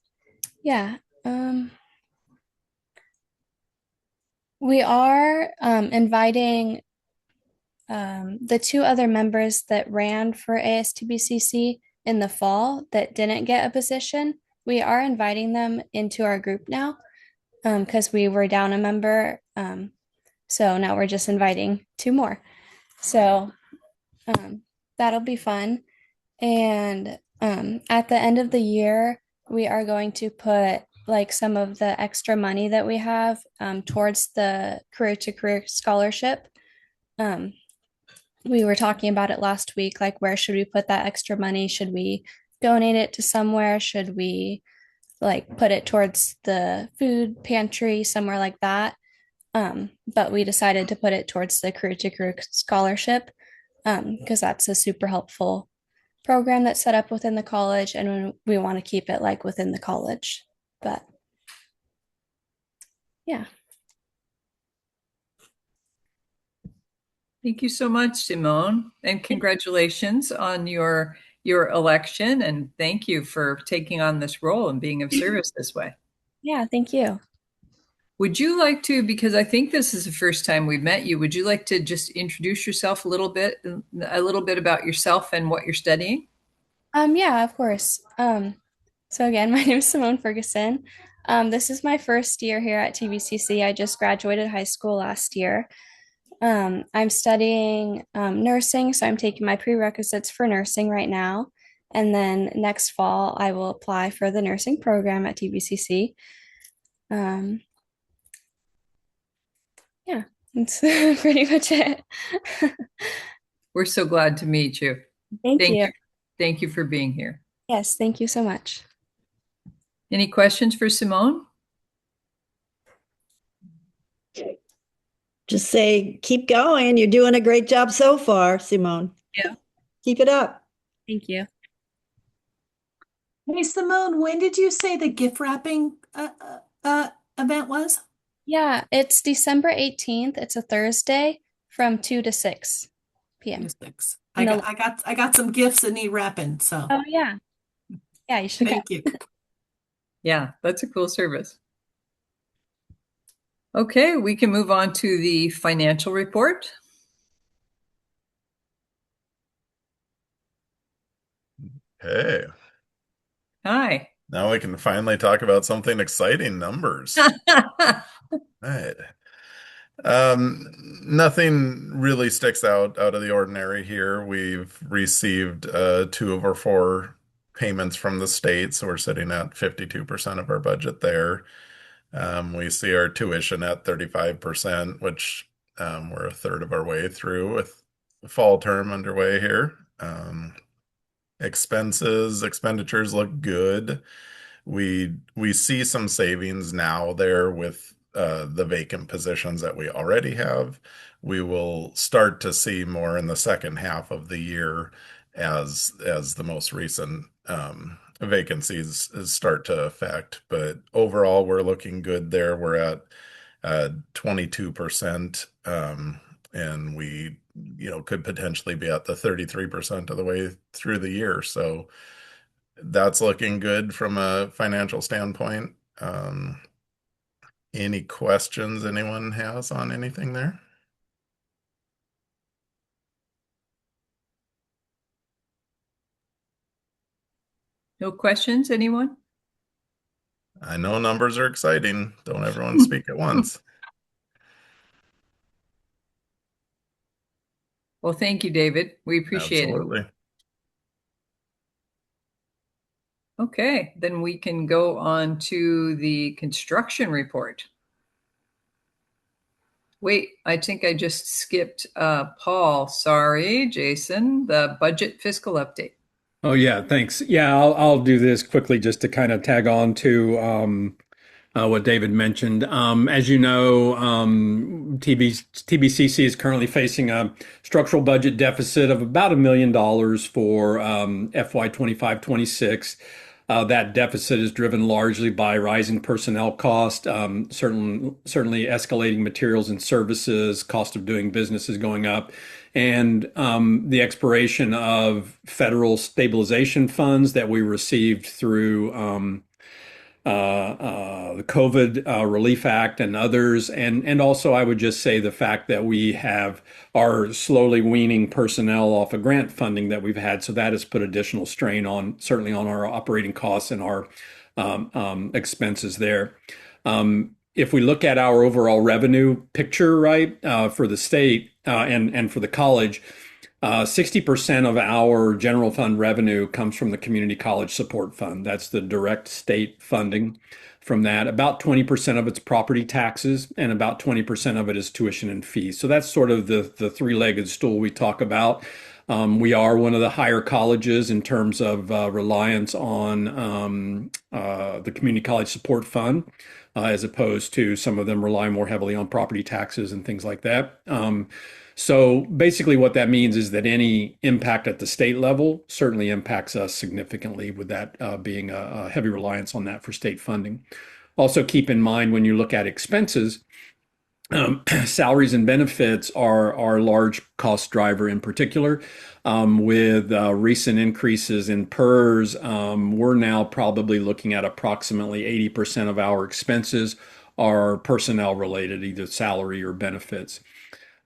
yeah, we are inviting the 2 other members that ran for ASTBCC in the fall that didn't get a position. We are inviting them into our group now because we were down a member. So now we're just inviting 2 more. So that'll be fun. And at the end of the year, we are going to put like some of the extra money that we have towards the career to career scholarship. We were talking about it last week, like where should we put that extra money? Should we donate it to somewhere? Should we like put it towards the food pantry, somewhere like that? But we decided to put it towards the career to career scholarship because that's a super helpful program that's set up within the college, and we want to keep it like within the college. But yeah. Thank you so much, Simone, and congratulations on your election, and thank you for taking on this role and being of service this way. Yeah, thank you. Would you like to, because I think this is the first time we've met you, would you like to just introduce yourself a little bit about yourself and what you're studying? Yeah, of course. So again, my name is Simone Ferguson. This is my first year here at TBCC. I just graduated high school last year. I'm studying nursing, so I'm taking my prerequisites for nursing right now. And then next fall, I will apply for the nursing program at TBCC. Yeah, that's pretty much it. We're so glad to meet you. Thank you. Thank you for being here. Yes, thank you so much. Any questions for Simone? Just say, keep going. You're doing a great job so far, Simone. Yeah. Keep it up. Thank you. Hey, Simone, when did you say the gift wrapping event was? Yeah, it's December 18th. It's a Thursday from 2 to 6 p.m. 6. I got some gifts that need wrapping, so. Oh yeah. Yeah, you should. Thank you. Yeah, that's a cool service. Okay, we can move on to the financial report. Hey. Hi. Now we can finally talk about something exciting, numbers. Right. Nothing really sticks out of the ordinary here. We've received 2 of our 4 payments from the state, so we're sitting at 52% of our budget there. We see our tuition at 35%, which we're a third of our way through fall term underway here. Expenditures look good. We see some savings now there with the vacant positions that we already have. We will start to see more in the second half of the year as the most recent vacancies start to affect. But overall, we're looking good there. We're at 22%, and we could potentially be at the 33% of the way through the year. So that's looking good from a financial standpoint. Any questions anyone has on anything there? No questions, anyone? I know numbers are exciting. Don't everyone speak at once. Well, thank you, David. We appreciate Absolutely. it. Okay, then we can go on to the construction report. Wait, I think I just skipped Paul. Sorry, Jason, the budget fiscal update. Oh yeah, thanks. Yeah, I'll do this quickly just to kind of tag on to what David mentioned. As you know, TBCC is currently facing a structural budget deficit of about $1 million for FY 25-26. That deficit is driven largely by rising personnel cost, certainly escalating materials and services, cost of doing business is going up, and the expiration of federal stabilization funds that we received through the COVID Relief Act and others. And also, I would just say the fact that we are slowly weaning personnel off of grant funding that we've had. So that has put additional strain certainly on our operating costs and our expenses there. If we look at our overall revenue picture, right, for the state and for the college, 60% of our general fund revenue comes from the Community College Support Fund. That's the direct state funding from that. About 20% of it's property taxes, and about 20% of it is tuition and fees. So that's sort of the three-legged stool we talk about. We are one of the higher colleges in terms of reliance on the Community College Support Fund, as opposed to some of them rely more heavily on property taxes and things like that. So basically what that means is that any impact at the state level certainly impacts us significantly, with that being a heavy reliance on that for state funding. Also keep in mind when you look at expenses, salaries and benefits are a large cost driver in particular. With recent increases in PERS, we're now probably looking at approximately 80% of our expenses are personnel related, either salary or benefits.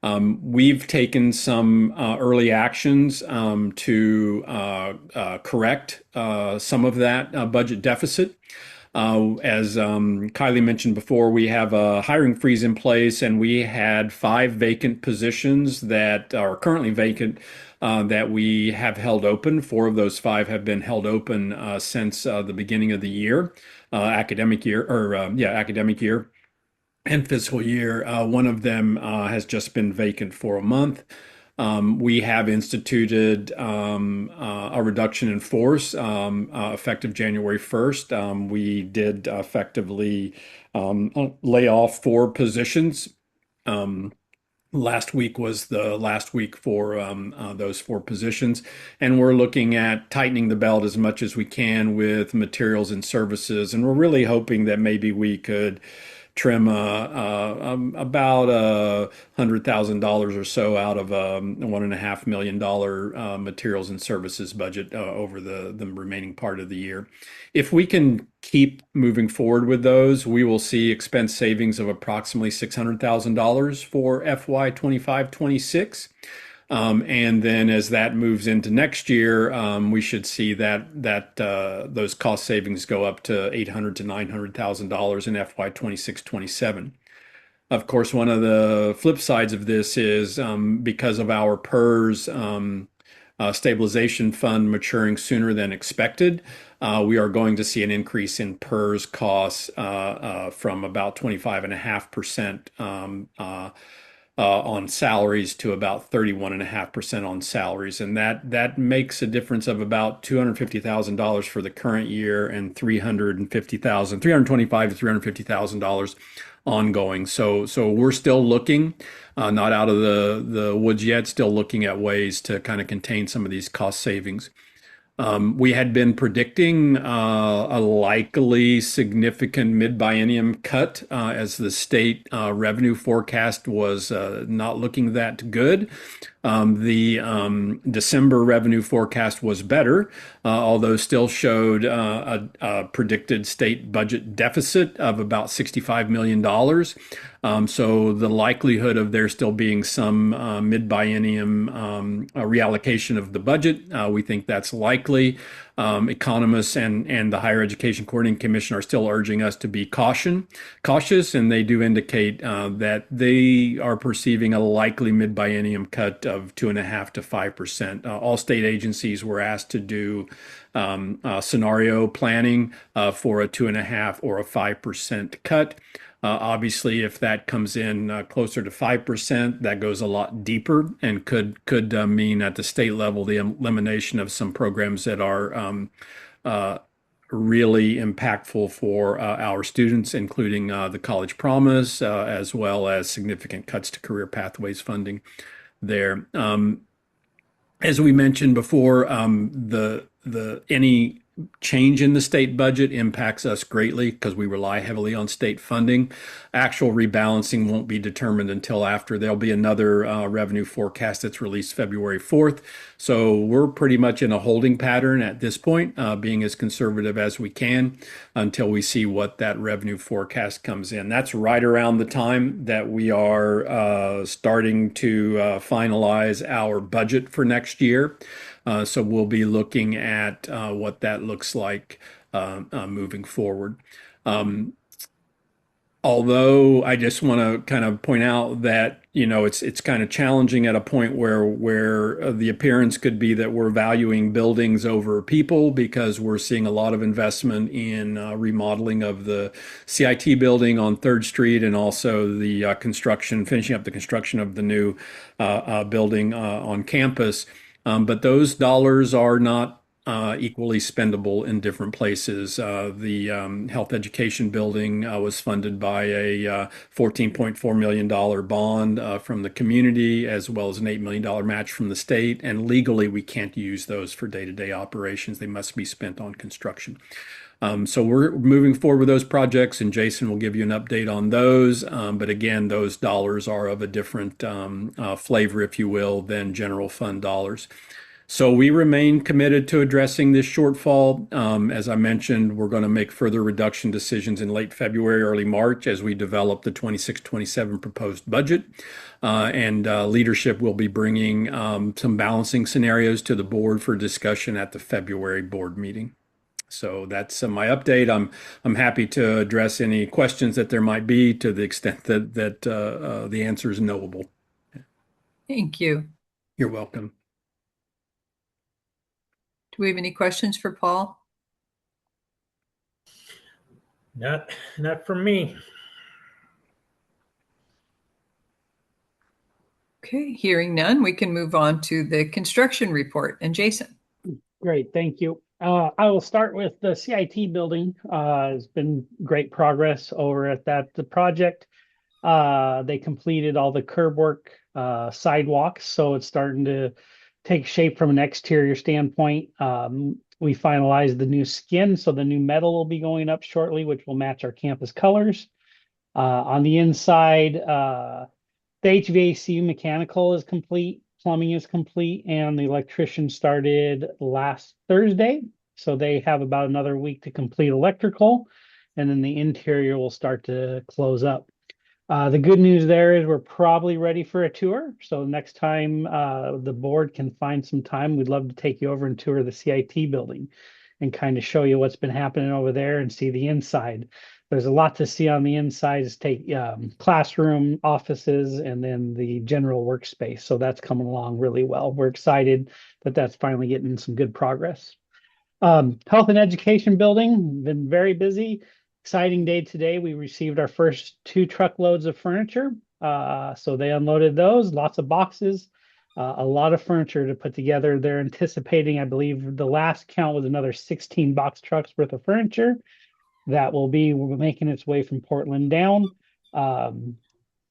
We've taken some early actions to correct some of that budget deficit. As Kylie mentioned before, we have a hiring freeze in place, and we had 5 vacant positions that are currently vacant that we have held open. 4 of those 5 have been held open since the beginning of the year, academic year and fiscal year. One of them has just been vacant for a month. We have instituted a reduction in force effective January 1st. We did effectively lay off 4 positions. Last week was the last week for those 4 positions, and we're looking at tightening the belt as much as we can with materials and services, and we're really hoping that maybe we could trim about $100,000 or so out of a $1.5 million materials and services budget over the remaining part of the year. If we can keep moving forward with those, we will see expense savings of approximately $600,000 for FY 25-26. And then as that moves into next year, we should see that those cost savings go up to $800,000 to $900,000 in FY 26-27. Of course, one of the flip sides of this is because of our PERS stabilization fund maturing sooner than expected, we are going to see an increase in PERS costs from about 25.5% on salaries to about 31.5% on salaries. And that makes a difference of about $250,000 for the current year and $325,000 to $350,000 ongoing. So we're still looking, not out of the woods yet, still looking at ways to kind of contain some of these cost savings. We had been predicting a likely significant mid-biennium cut as the state revenue forecast was not looking that good. The December revenue forecast was better, although still showed a predicted state budget deficit of about $65 million. So the likelihood of there still being some mid-biennium reallocation of the budget, we think that's likely. Economists and the Higher Education Coordinating Commission are still urging us to be cautious, and they do indicate that they are perceiving a likely mid-biennium cut of 2.5% to 5%. All state agencies were asked to do scenario planning for a 2.5% or a 5% cut. Obviously, if that comes in closer to 5%, that goes a lot deeper and could mean at the state level the elimination of some programs that are really impactful for our students, including the College Promise, as well as significant cuts to career pathways funding there. As we mentioned before, any change in the state budget impacts us greatly because we rely heavily on state funding. Actual rebalancing won't be determined until after. There'll be another revenue forecast that's released February 4th. So we're pretty much in a holding pattern at this point, being as conservative as we can until we see what that revenue forecast comes in. That's right around the time that we are starting to finalize our budget for next year. So we'll be looking at what that looks like moving forward. Although I just want to kind of point out that, it's kind of challenging at a point where the appearance could be that we're valuing buildings over people because we're seeing a lot of investment in remodeling of the CIT building on 3rd Street and also the finishing up the construction of the new building on campus. But those dollars are not equally spendable in different places. The health education building was funded by a $14.4 million bond from the community, as well as an $8 million match from the state. And legally, we can't use those for day-to-day operations. They must be spent on construction. So we're moving forward with those projects, and Jason will give you an update on those. But again, those dollars are of a different flavor, if you will, than general fund dollars. So we remain committed to addressing this shortfall. As I mentioned, we're going to make further reduction decisions in late February, early March as we develop the 26-27 proposed budget. And leadership will be bringing some balancing scenarios to the board for discussion at the February board meeting. So that's my update. I'm happy to address any questions that there might be to the extent that the answer is knowable. Thank you. You're welcome. Do we have any questions for Paul? Not from me. Okay, hearing none, we can move on to the construction report. And Jason. Great, thank you. I will start with the CIT building. It's been great progress over at the project. They completed all the curb work, sidewalks, so it's starting to take shape from an exterior standpoint. We finalized the new skin, so the new metal will be going up shortly, which will match our campus colors. On the inside, the HVAC mechanical is complete, plumbing is complete, and the electrician started last Thursday. So they have about another week to complete electrical, and then the interior will start to close up. The good news there is we're probably ready for a tour. So next time the board can find some time, we'd love to take you over and tour the CIT building and kind of show you what's been happening over there and see the inside. There's a lot to see on the inside. Is take classroom, offices, and then the general workspace. So that's coming along really well. We're excited that that's finally getting some good progress. Health and education building, been very busy. Exciting day today. We received our first 2 truckloads of furniture. So they unloaded those, lots of boxes, a lot of furniture to put together. They're anticipating, I believe the last count was another 16 box trucks worth of furniture that will be making its way from Portland down.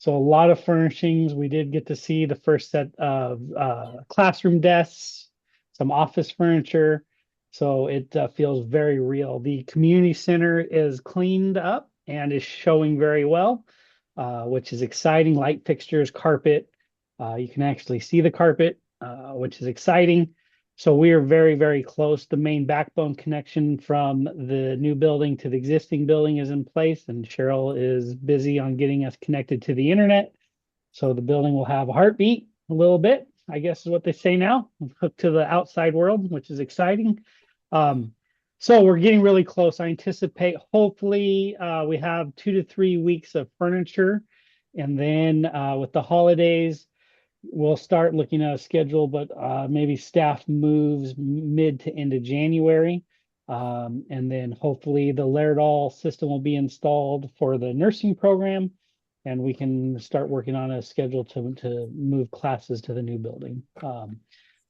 So a lot of furnishings. We did get to see the first set of classroom desks, some office furniture. So it feels very real. The community center is cleaned up and is showing very well, which is exciting. Light fixtures, carpet. You can actually see the carpet, which is exciting. So we are very, very close. The main backbone connection from the new building to the existing building is in place, and Cheryl is busy on getting us connected to the internet. So the building will have a heartbeat a little bit, I guess is what they say now, hooked to the outside world, which is exciting. So we're getting really close. I anticipate hopefully we have 2 to 3 weeks of furniture. And then with the holidays, we'll start looking at a schedule, but maybe staff moves mid to end of January. And then hopefully the Laerdal system will be installed for the nursing program, and we can start working on a schedule to move classes to the new building.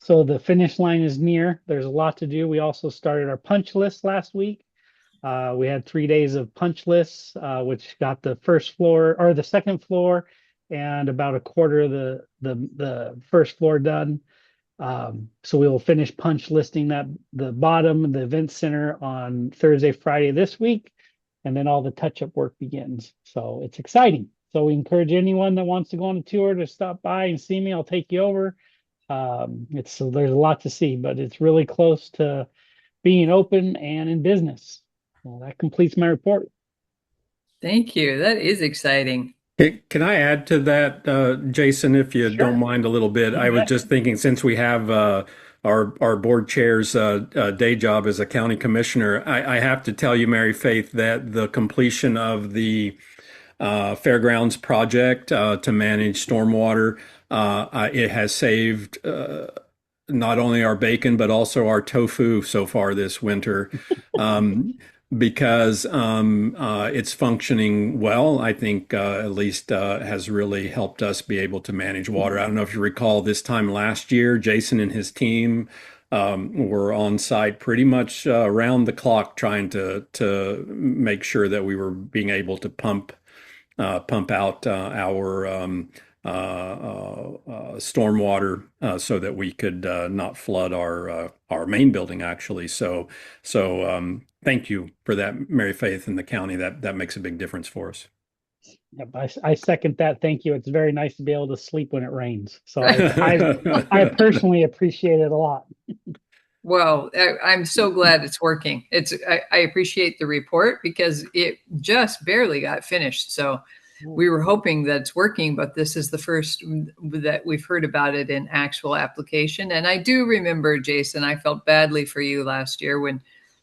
So the finish line is near. There's a lot to do. We also started our punch list last week. We had 3 days of punch lists, which got the first floor or the second floor and about a quarter of the first floor done. So we will finish punch listing that the bottom, the event center on Thursday, Friday this week, and then all the touch-up work begins. So it's exciting. So we encourage anyone that wants to go on a tour to stop by and see me. I'll take you over. There's a lot to see, but it's really close to being open and in business. Well, that completes my report. Thank you. That is exciting. Can I add to that, Jason, if you don't mind a little bit? I was just thinking, since we have our board chair's day job as a county commissioner, I have to tell you, Mary Faith, that the completion of the fairgrounds project to manage stormwater, it has saved not only our bacon, but also our tofu so far this winter. Because it's functioning well. I think at least has really helped us be able to manage water. I don't know if you recall this time last year, Jason and his team were on site pretty much around the clock trying to make sure that we were being able to pump out our stormwater so that we could not flood our main building, actually. So thank you for that, Mary Faith, and the county. That makes a big difference for us. Yep, I second that. Thank you. It's very nice to be able to sleep when it rains. So I personally appreciate it a lot. Well, I'm so glad it's working. I appreciate the report because it just barely got finished. So we were hoping that it's working, but this is the first that we've heard about it in actual application. And I do remember, Jason, I felt badly for you last year when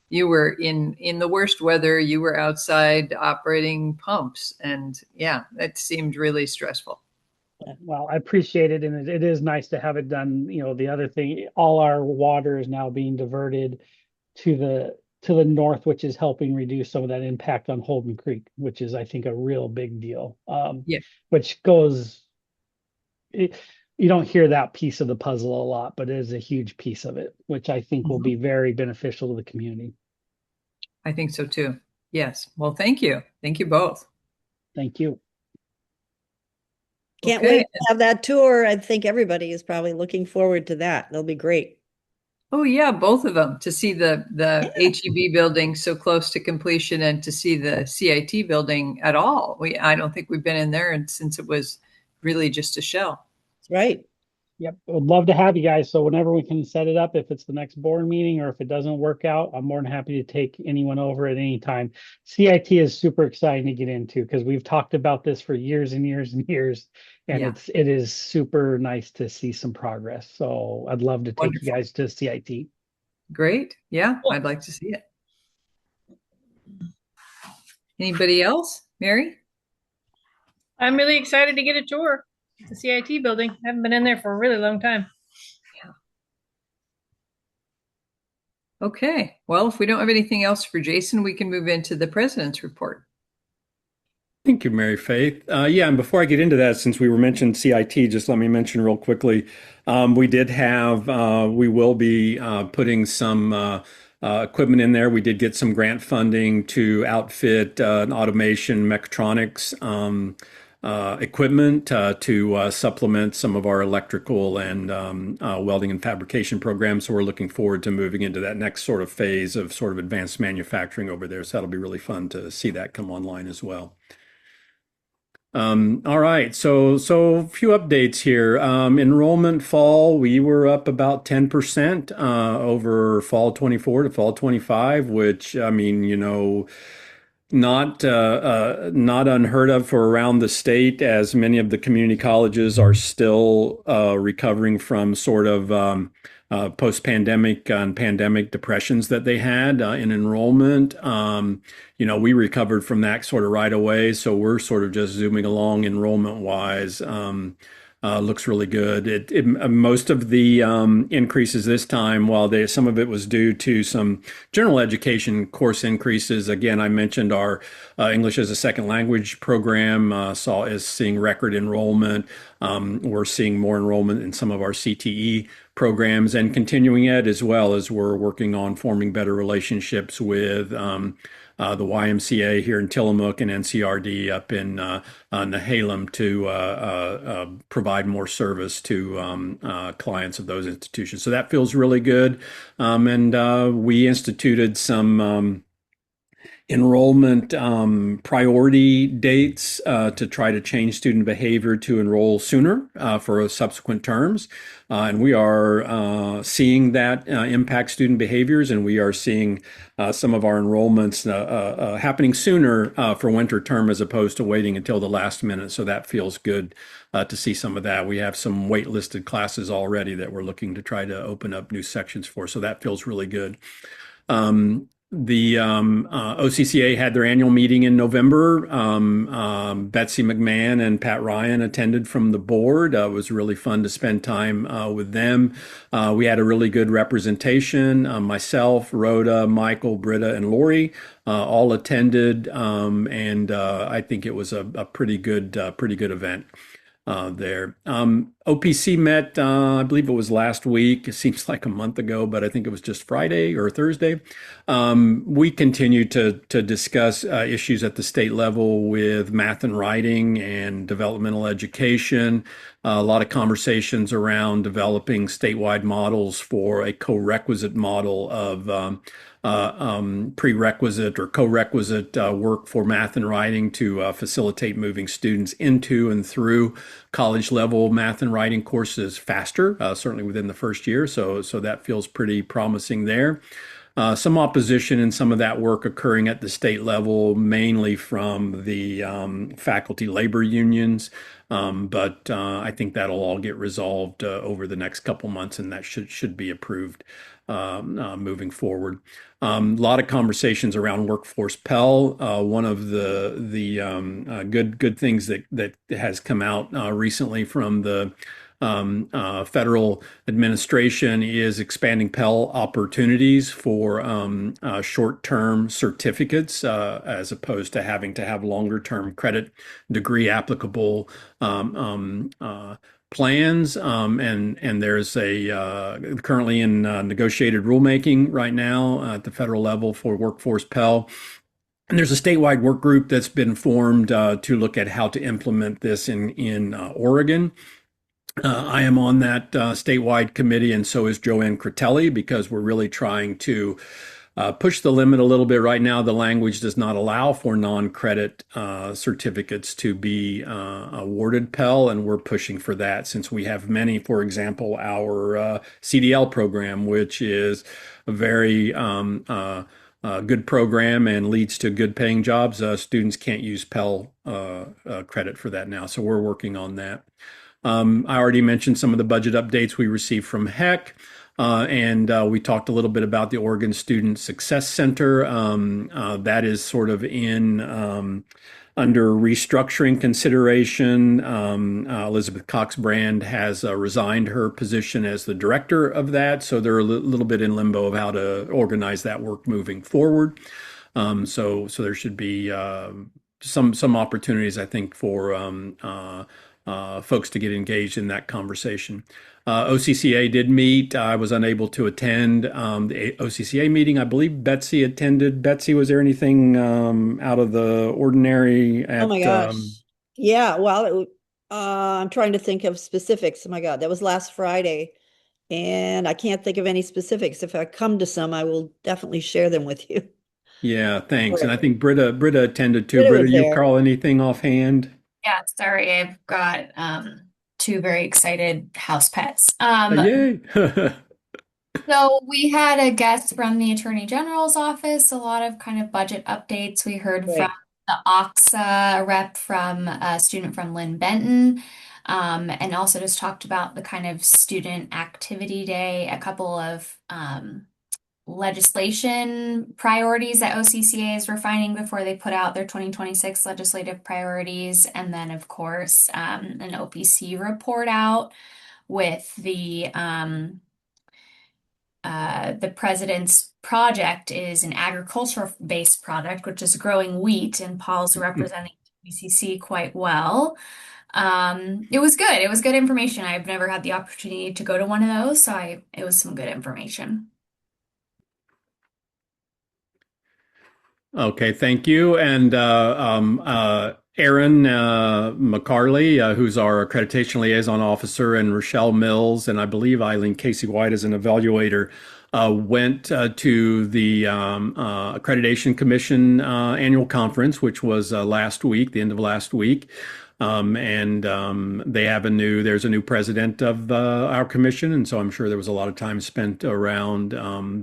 you were in the worst weather. You were outside operating pumps, and yeah, it seemed really stressful. Well, I appreciate it, and it is nice to have it done. You know, the other thing, all our water is now being diverted to the north, which is helping reduce some of that impact on Holden Creek, which is, I think, a real big deal. Which goes, you don't hear that piece of the puzzle a lot, but it is a huge piece of it, which I think will be very beneficial to the community. I think so too. Yes. Well, thank you. Thank you both. Thank you. Can't wait to have that tour. I think everybody is probably looking forward to that. They'll be great. Oh yeah, both of them, to see the HEB building so close to completion and to see the CIT building at all. I don't think we've been in there since it was really just a shell. That's right. Yep. Would love to have you guys. So whenever we can set it up, if it's the next board meeting or if it doesn't work out, I'm more than happy to take anyone over at any time. CIT is super exciting to get into because we've talked about this for years and years and years. And it is super nice to see some progress. So I'd love to take you guys to CIT. Great. Yeah, I'd like to see it. Anybody else? Mary? I'm really excited to get a tour. The CIT building. I haven't been in there for a really long time. Yeah. Okay. Well, if we don't have anything else for Jason, we can move into the president's report. Thank you, Mary Faith. Yeah, and before I get into that, since we were mentioned CIT, just let me mention real quickly, we will be putting some equipment in there. We did get some grant funding to outfit an automation mechatronics equipment to supplement some of our electrical and welding and fabrication programs. So we're looking forward to moving into that next sort of phase of sort of advanced manufacturing over there. So that'll be really fun to see that come online as well. All right, so a few updates here. Enrollment fall, we were up about 10% over fall 24 to fall 25, which I mean, not unheard of for around the state, as many of the community colleges are still recovering from sort of post-pandemic and pandemic depressions that they had in enrollment. We recovered from that sort of right away, so we're sort of just zooming along enrollment-wise. Looks really good. Most of the increases this time, while some of it was due to some general education course increases. Again, I mentioned our English as a second language program is seeing record enrollment. We're seeing more enrollment in some of our CTE programs and continuing ed, as well as we're working on forming better relationships with the YMCA here in Tillamook and NCRD up in Nehalem to provide more service to clients of those institutions. So that feels really good. And we instituted some enrollment priority dates to try to change student behavior to enroll sooner for subsequent terms. And we are seeing that impact student behaviors, and we are seeing some of our enrollments happening sooner for winter term as opposed to waiting until the last minute. So that feels good to see some of that. We have some waitlisted classes already that we're looking to try to open up new sections for. So that feels really good. The OCCA had their annual meeting in November. Betsy McMahon and Pat Ryan attended from the board. It was really fun to spend time with them. We had a really good representation. Myself, Rhoda, Michael, Britta, and Lori all attended, and I think it was a pretty good event. There. OPC met, I believe it was last week. It seems like a month ago, but I think it was just Friday or Thursday. We continue to discuss issues at the state level with math and writing and developmental education. A lot of conversations around developing statewide models for a co-requisite model of prerequisite or co-requisite work for math and writing to facilitate moving students into and through college level math and writing courses faster, certainly within the first year. So that feels pretty promising there. Some opposition in some of that work occurring at the state level, mainly from the faculty labor unions. But I think that'll all get resolved over the next couple months, and that should be approved moving forward. A lot of conversations around workforce Pell. One of the good things that has come out recently from the federal administration is expanding Pell opportunities for short-term certificates as opposed to having to have longer-term credit degree applicable plans. And there's currently in negotiated rulemaking right now at the federal level for workforce Pell. And there's a statewide work group that's been formed to look at how to implement this in Oregon. I am on that statewide committee, and so is Joanne Critelli, because we're really trying to push the limit a little bit. Right now, the language does not allow for non-credit certificates to be awarded Pell, and we're pushing for that since we have many. For example, our CDL program, which is a very good program and leads to good paying jobs. Students can't use Pell credit for that now, so we're working on that. I already mentioned some of the budget updates we received from HEC, and we talked a little bit about the Oregon Student Success Center. That is sort of in under restructuring consideration. Elizabeth Cox-Brand has resigned her position as the director of that, so they're a little bit in limbo of how to organize that work moving forward. So there should be some opportunities, I think, for folks to get engaged in that conversation. OCCA did meet. I was unable to attend the OCCA meeting. I believe Betsy attended. Betsy, was there anything out of the ordinary at? Oh my gosh. Yeah, well, I'm trying to think of specifics. Oh my God, that was last Friday, and I can't think of any specifics. If I come to some, I will definitely share them with you. Yeah, thanks. And I think Britta attended too. Britta Britta, was you there. call anything offhand? Yeah, sorry, I've got two very excited house pets. Yay. So we had a guest from the Attorney General's office, a lot of kind of budget updates. We heard from Right. the OXA rep, from a student from Lynn Benton, and also just talked about the kind of student activity day, a couple of legislation priorities that OCCA is refining before they put out their 2026 legislative priorities, and then of course an OPC report out with the president's project is an agriculture-based product, which is growing wheat, and Paul's representing TBCC quite well. It was good. It was good information. I've never had the opportunity to go to one of those, so it was some good information. Okay, thank you. And Erin McCarley, who's our accreditation liaison officer, and Rochelle Mills, and I believe Eileen Casey White as an evaluator, went to the Accreditation Commission annual conference, which was last week, the end of last week. They have there's a new president of our commission, and so I'm sure there was a lot of time spent around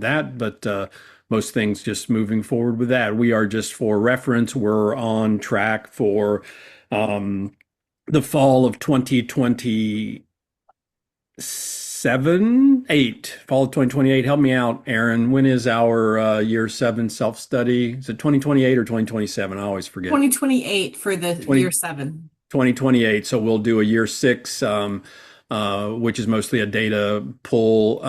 that, but most things just moving forward with that. We are, just for reference, we're on track for the fall of 2027, 8, fall of 2028. Help me out, Aaron. When is our year 7 self-study? Is it 2028 or 2027? I always forget. 2028 for the year 7. 2028. So we'll do a year 6, which is mostly a data pull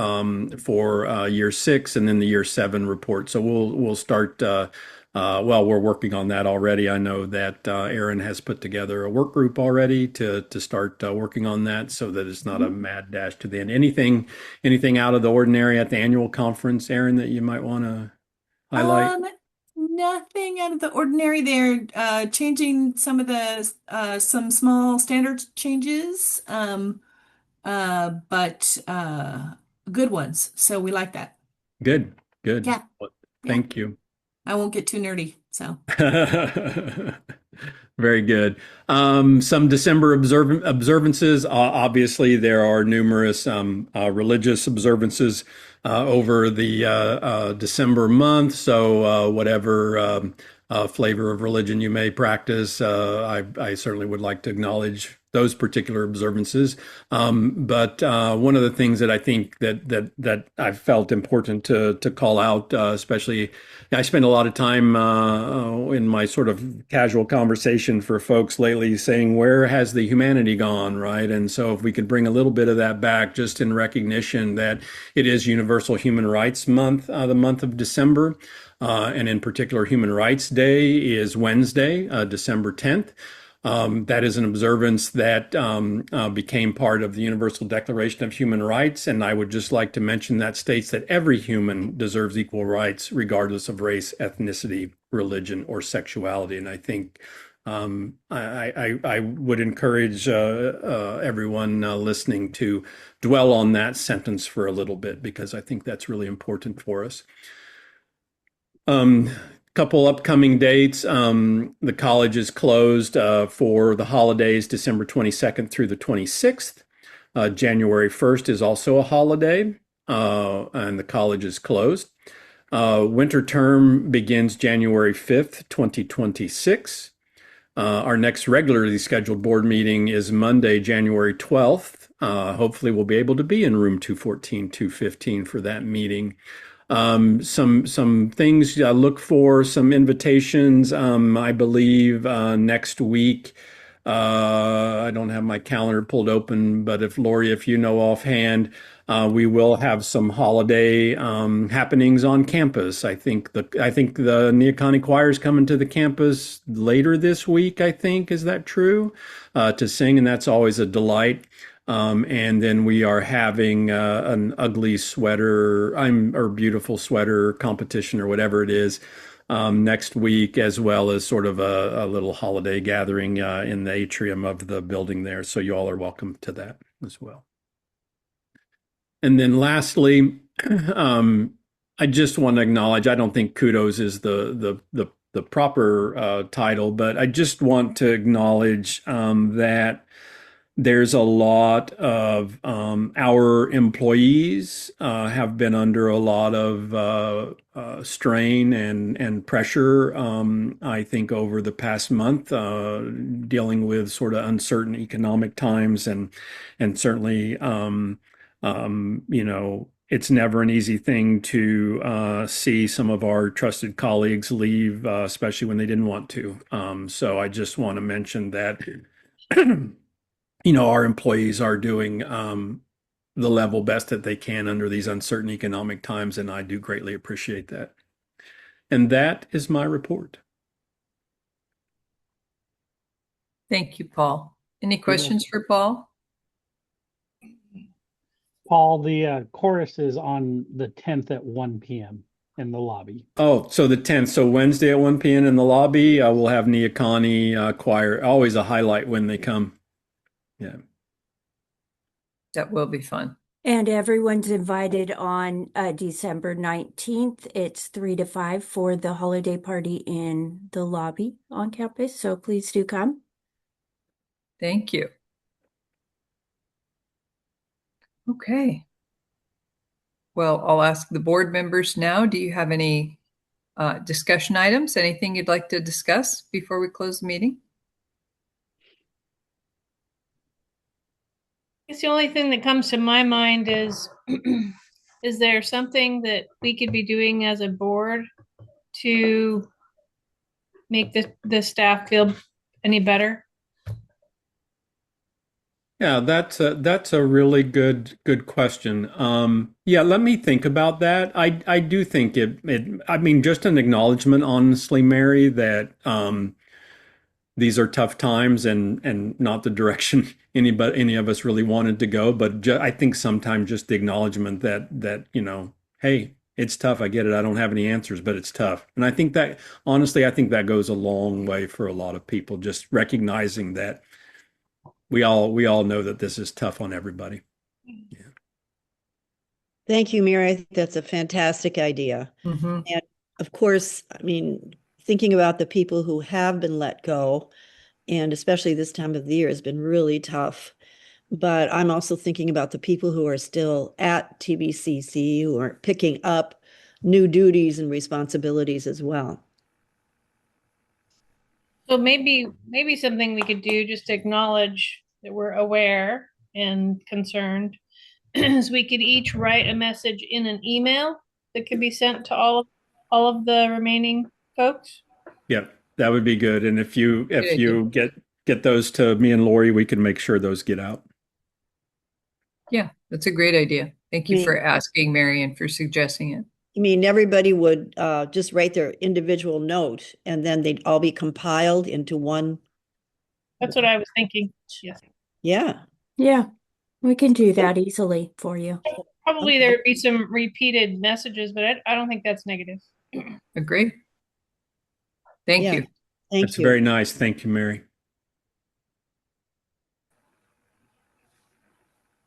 for year 6, and then the year 7 report. So we'll start. We're working on that already. I know that Erin has put together a work group already to start working on that, so that it's not a mad dash to the end. Anything out of the ordinary at the annual conference, Erin, that you might want to highlight? Nothing out of the ordinary. They're changing some of the some small standard changes, but good ones. So we like that. Good. Yeah. Thank you. I won't get too nerdy. So very good. Some December observances. Obviously, there are numerous religious observances over the December month. So whatever flavor of religion you may practice, I certainly would like to acknowledge those particular observances. But one of the things that I think that I've felt important to call out, especially, I spend a lot of time in my sort of casual conversation for folks lately saying, where has the humanity gone, right? And so if we could bring a little bit of that back, just in recognition that it is Universal Human Rights Month, the month of December. And in particular, Human Rights Day is Wednesday, December 10th. That is an observance that became part of the Universal Declaration of Human Rights. And I would just like to mention that states that every human deserves equal rights, regardless of race, ethnicity, religion, or sexuality. And I think I would encourage everyone listening to dwell on that sentence for a little bit, because I think that's really important for us. Couple upcoming dates. The college is closed for the holidays, December 22nd through the 26th. January 1st is also a holiday, and the college is closed. Winter term begins January 5th, 2026. Our next regularly scheduled board meeting is Monday, January 12th. Hopefully we'll be able to be in room 214, 215 for that meeting. Some things look for, some invitations. I believe next week, I don't have my calendar pulled open, but if Lori, if you know offhand, We will have some holiday happenings on campus. I think the Neoconi choir is coming to the campus later this week. I think, is that true? To sing, and that's always a delight. And then we are having an ugly sweater, or beautiful sweater competition or whatever it is next week, as well as sort of a little holiday gathering in the atrium of the building there. So you all are welcome to that as well. And then lastly, I just want to acknowledge, I don't think kudos is the proper title, but I just want to acknowledge that there's a lot of our employees have been under a lot of strain and pressure, I think, over the past month, dealing with sort of uncertain economic times and certainly, it's never an easy thing to see some of our trusted colleagues leave, especially when they didn't want to. So I just want to mention that. Our employees are doing the level best that they can under these uncertain economic times, and I do greatly appreciate that. And that is my report. Thank you, Paul. Any questions for Paul? Paul, the chorus is on the 10th at 1 p.m. in the lobby. Oh, so the 10th. So Wednesday at 1 p.m. in the lobby, we'll have Neoconi choir. Always a highlight when they come. Yeah. That will be fun. And everyone's invited on December 19th. It's 3 to 5 for the holiday party in the lobby on campus. So please do come. Thank you. Okay. Well, I'll ask the board members now. Do you have any discussion items? Anything you'd like to discuss before we close the meeting? I guess the only thing that comes to my mind is is there something that we could be doing as a board to make the staff feel any better? Yeah, that's a really good question. Yeah, let me think about that. I do think I mean, just an acknowledgement, honestly, Mary, that these are tough times and not the direction any of us really wanted to go. But I think sometimes just the acknowledgement that hey, it's tough. I get it. I don't have any answers, but it's tough. And I think that, honestly, I think that goes a long way for a lot of people, just recognizing that we all know that this is tough on everybody. Yeah. Thank you, Mary. I think that's a fantastic idea. Mm-hmm. And of course, I mean, thinking about the people who have been let go, and especially this time of the year, has been really tough. But I'm also thinking about the people who are still at TBCC, who are picking up new duties and responsibilities as well. So maybe something we could do, just to acknowledge that we're aware and concerned, is we could each write a message in an email that could be sent to all of the remaining folks. Yeah, that would be good. And if you get those to me and Lori, we can make sure those get out. Yeah, that's a great idea. Thank you for asking, Mary, and for suggesting it. I mean, everybody would just write their individual note, and then they'd all be compiled into one. That's what I was thinking. Yes. Yeah. Yeah, we can do that easily for you. Probably there would be some repeated messages, but I don't think that's negative. Agree. Thank you. That's very nice. Thank you, Mary.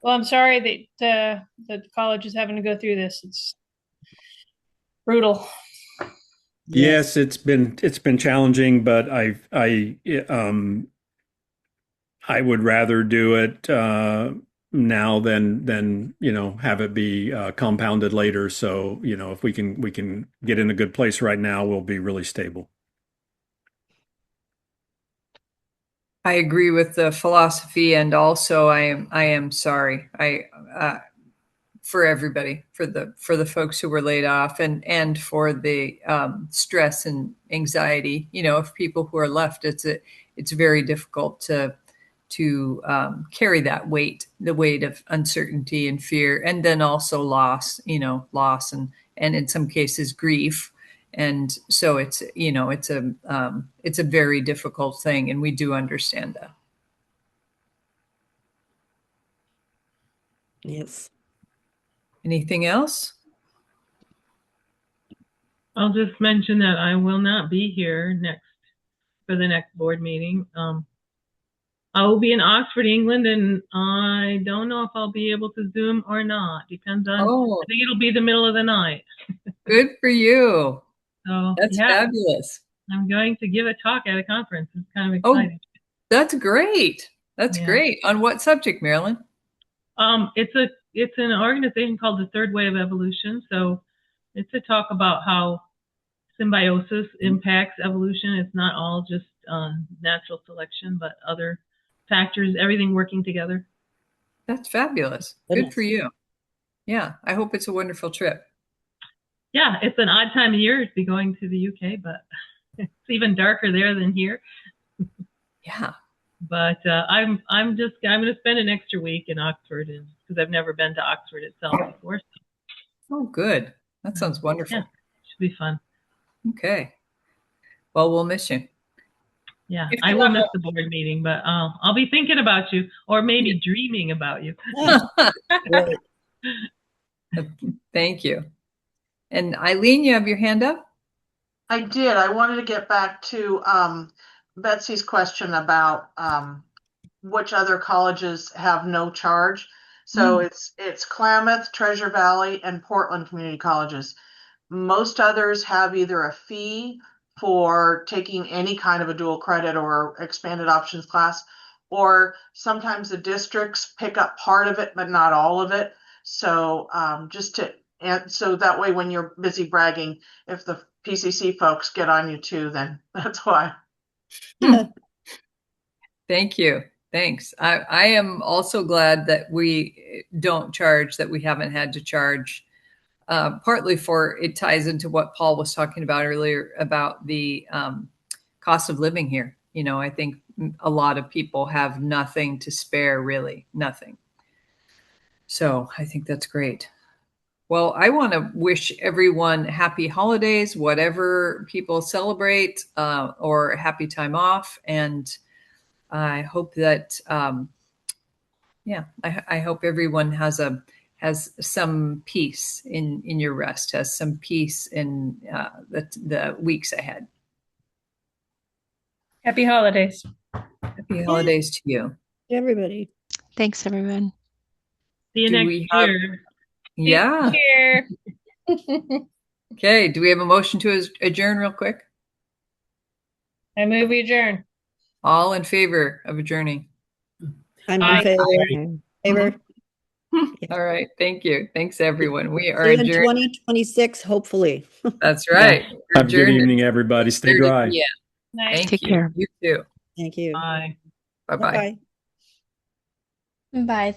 Well, I'm sorry that the college is having to go through this. It's brutal. Yes, it's been challenging, but I would rather do it now than have it be compounded later. So if we can get in a good place right now, we'll be really stable. I agree with the philosophy, and also I am sorry. For everybody, for the folks who were laid off, and for the stress and anxiety, of people who are left. It's very difficult to carry that weight, the weight of uncertainty and fear, and then also loss, loss and in some cases grief. And so it's a very difficult thing, and we do understand that. Yes. Anything else? I'll just mention that I will not be here for the next board meeting. I will be in Oxford, England, and I don't know if I'll be able to Zoom or not. Depends on, I think it'll be the middle of the night. Good for you. So that's fabulous. I'm going to give a talk at a conference. It's kind of exciting. Oh, that's great. That's great. On what subject, Marilyn? It's an organization called the Third Way of Evolution. So it's a talk about how symbiosis impacts evolution. It's not all just natural selection, but other factors, everything working together. That's fabulous. Good for you. Yeah, I hope it's a wonderful trip. Yeah, it's an odd time of year to be going to the UK, but it's even darker there than here. Yeah. But I'm going to spend an extra week in Oxford because I've never been to Oxford itself before. So. Oh, good. That sounds wonderful. Yeah, should be fun. Okay. Well, we'll miss you. Yeah, I will miss the board meeting, but I'll be thinking about you, or maybe dreaming about you. Thank you. And Eileen, you have your hand up? I did. I wanted to get back to Betsy's question about which other colleges have no charge. So it's Klamath, Treasure Valley, and Portland community colleges. Most others have either a fee for taking any kind of a dual credit or expanded options class, or sometimes the districts pick up part of it, but not all of it. So so that way when you're busy bragging, if the PCC folks get on you too, then that's why. Thank you. Thanks. I am also glad that we don't charge, that we haven't had to charge. Partly for it ties into what Paul was talking about earlier about the cost of living here. I think a lot of people have nothing to spare, really, nothing. So I think that's great. Well, I want to wish everyone happy holidays, whatever people celebrate, or happy time off. And I hope that, I hope everyone has some peace in your rest, has some peace in the weeks ahead. Happy holidays. Happy holidays to you. Everybody. Thanks, everyone. See you next year. Yeah. Here. Okay. Do we have a motion to adjourn real quick? I move we adjourn. All in favor of adjourning? I'm in favor. All right. Thank you. Thanks, everyone. We are in adjourned. 2026, hopefully. That's right. Have a good evening, everybody. Stay dry. Yeah. Nice. Thank Take you. care. You too. Thank you. Bye. Bye-bye. Bye. Bye.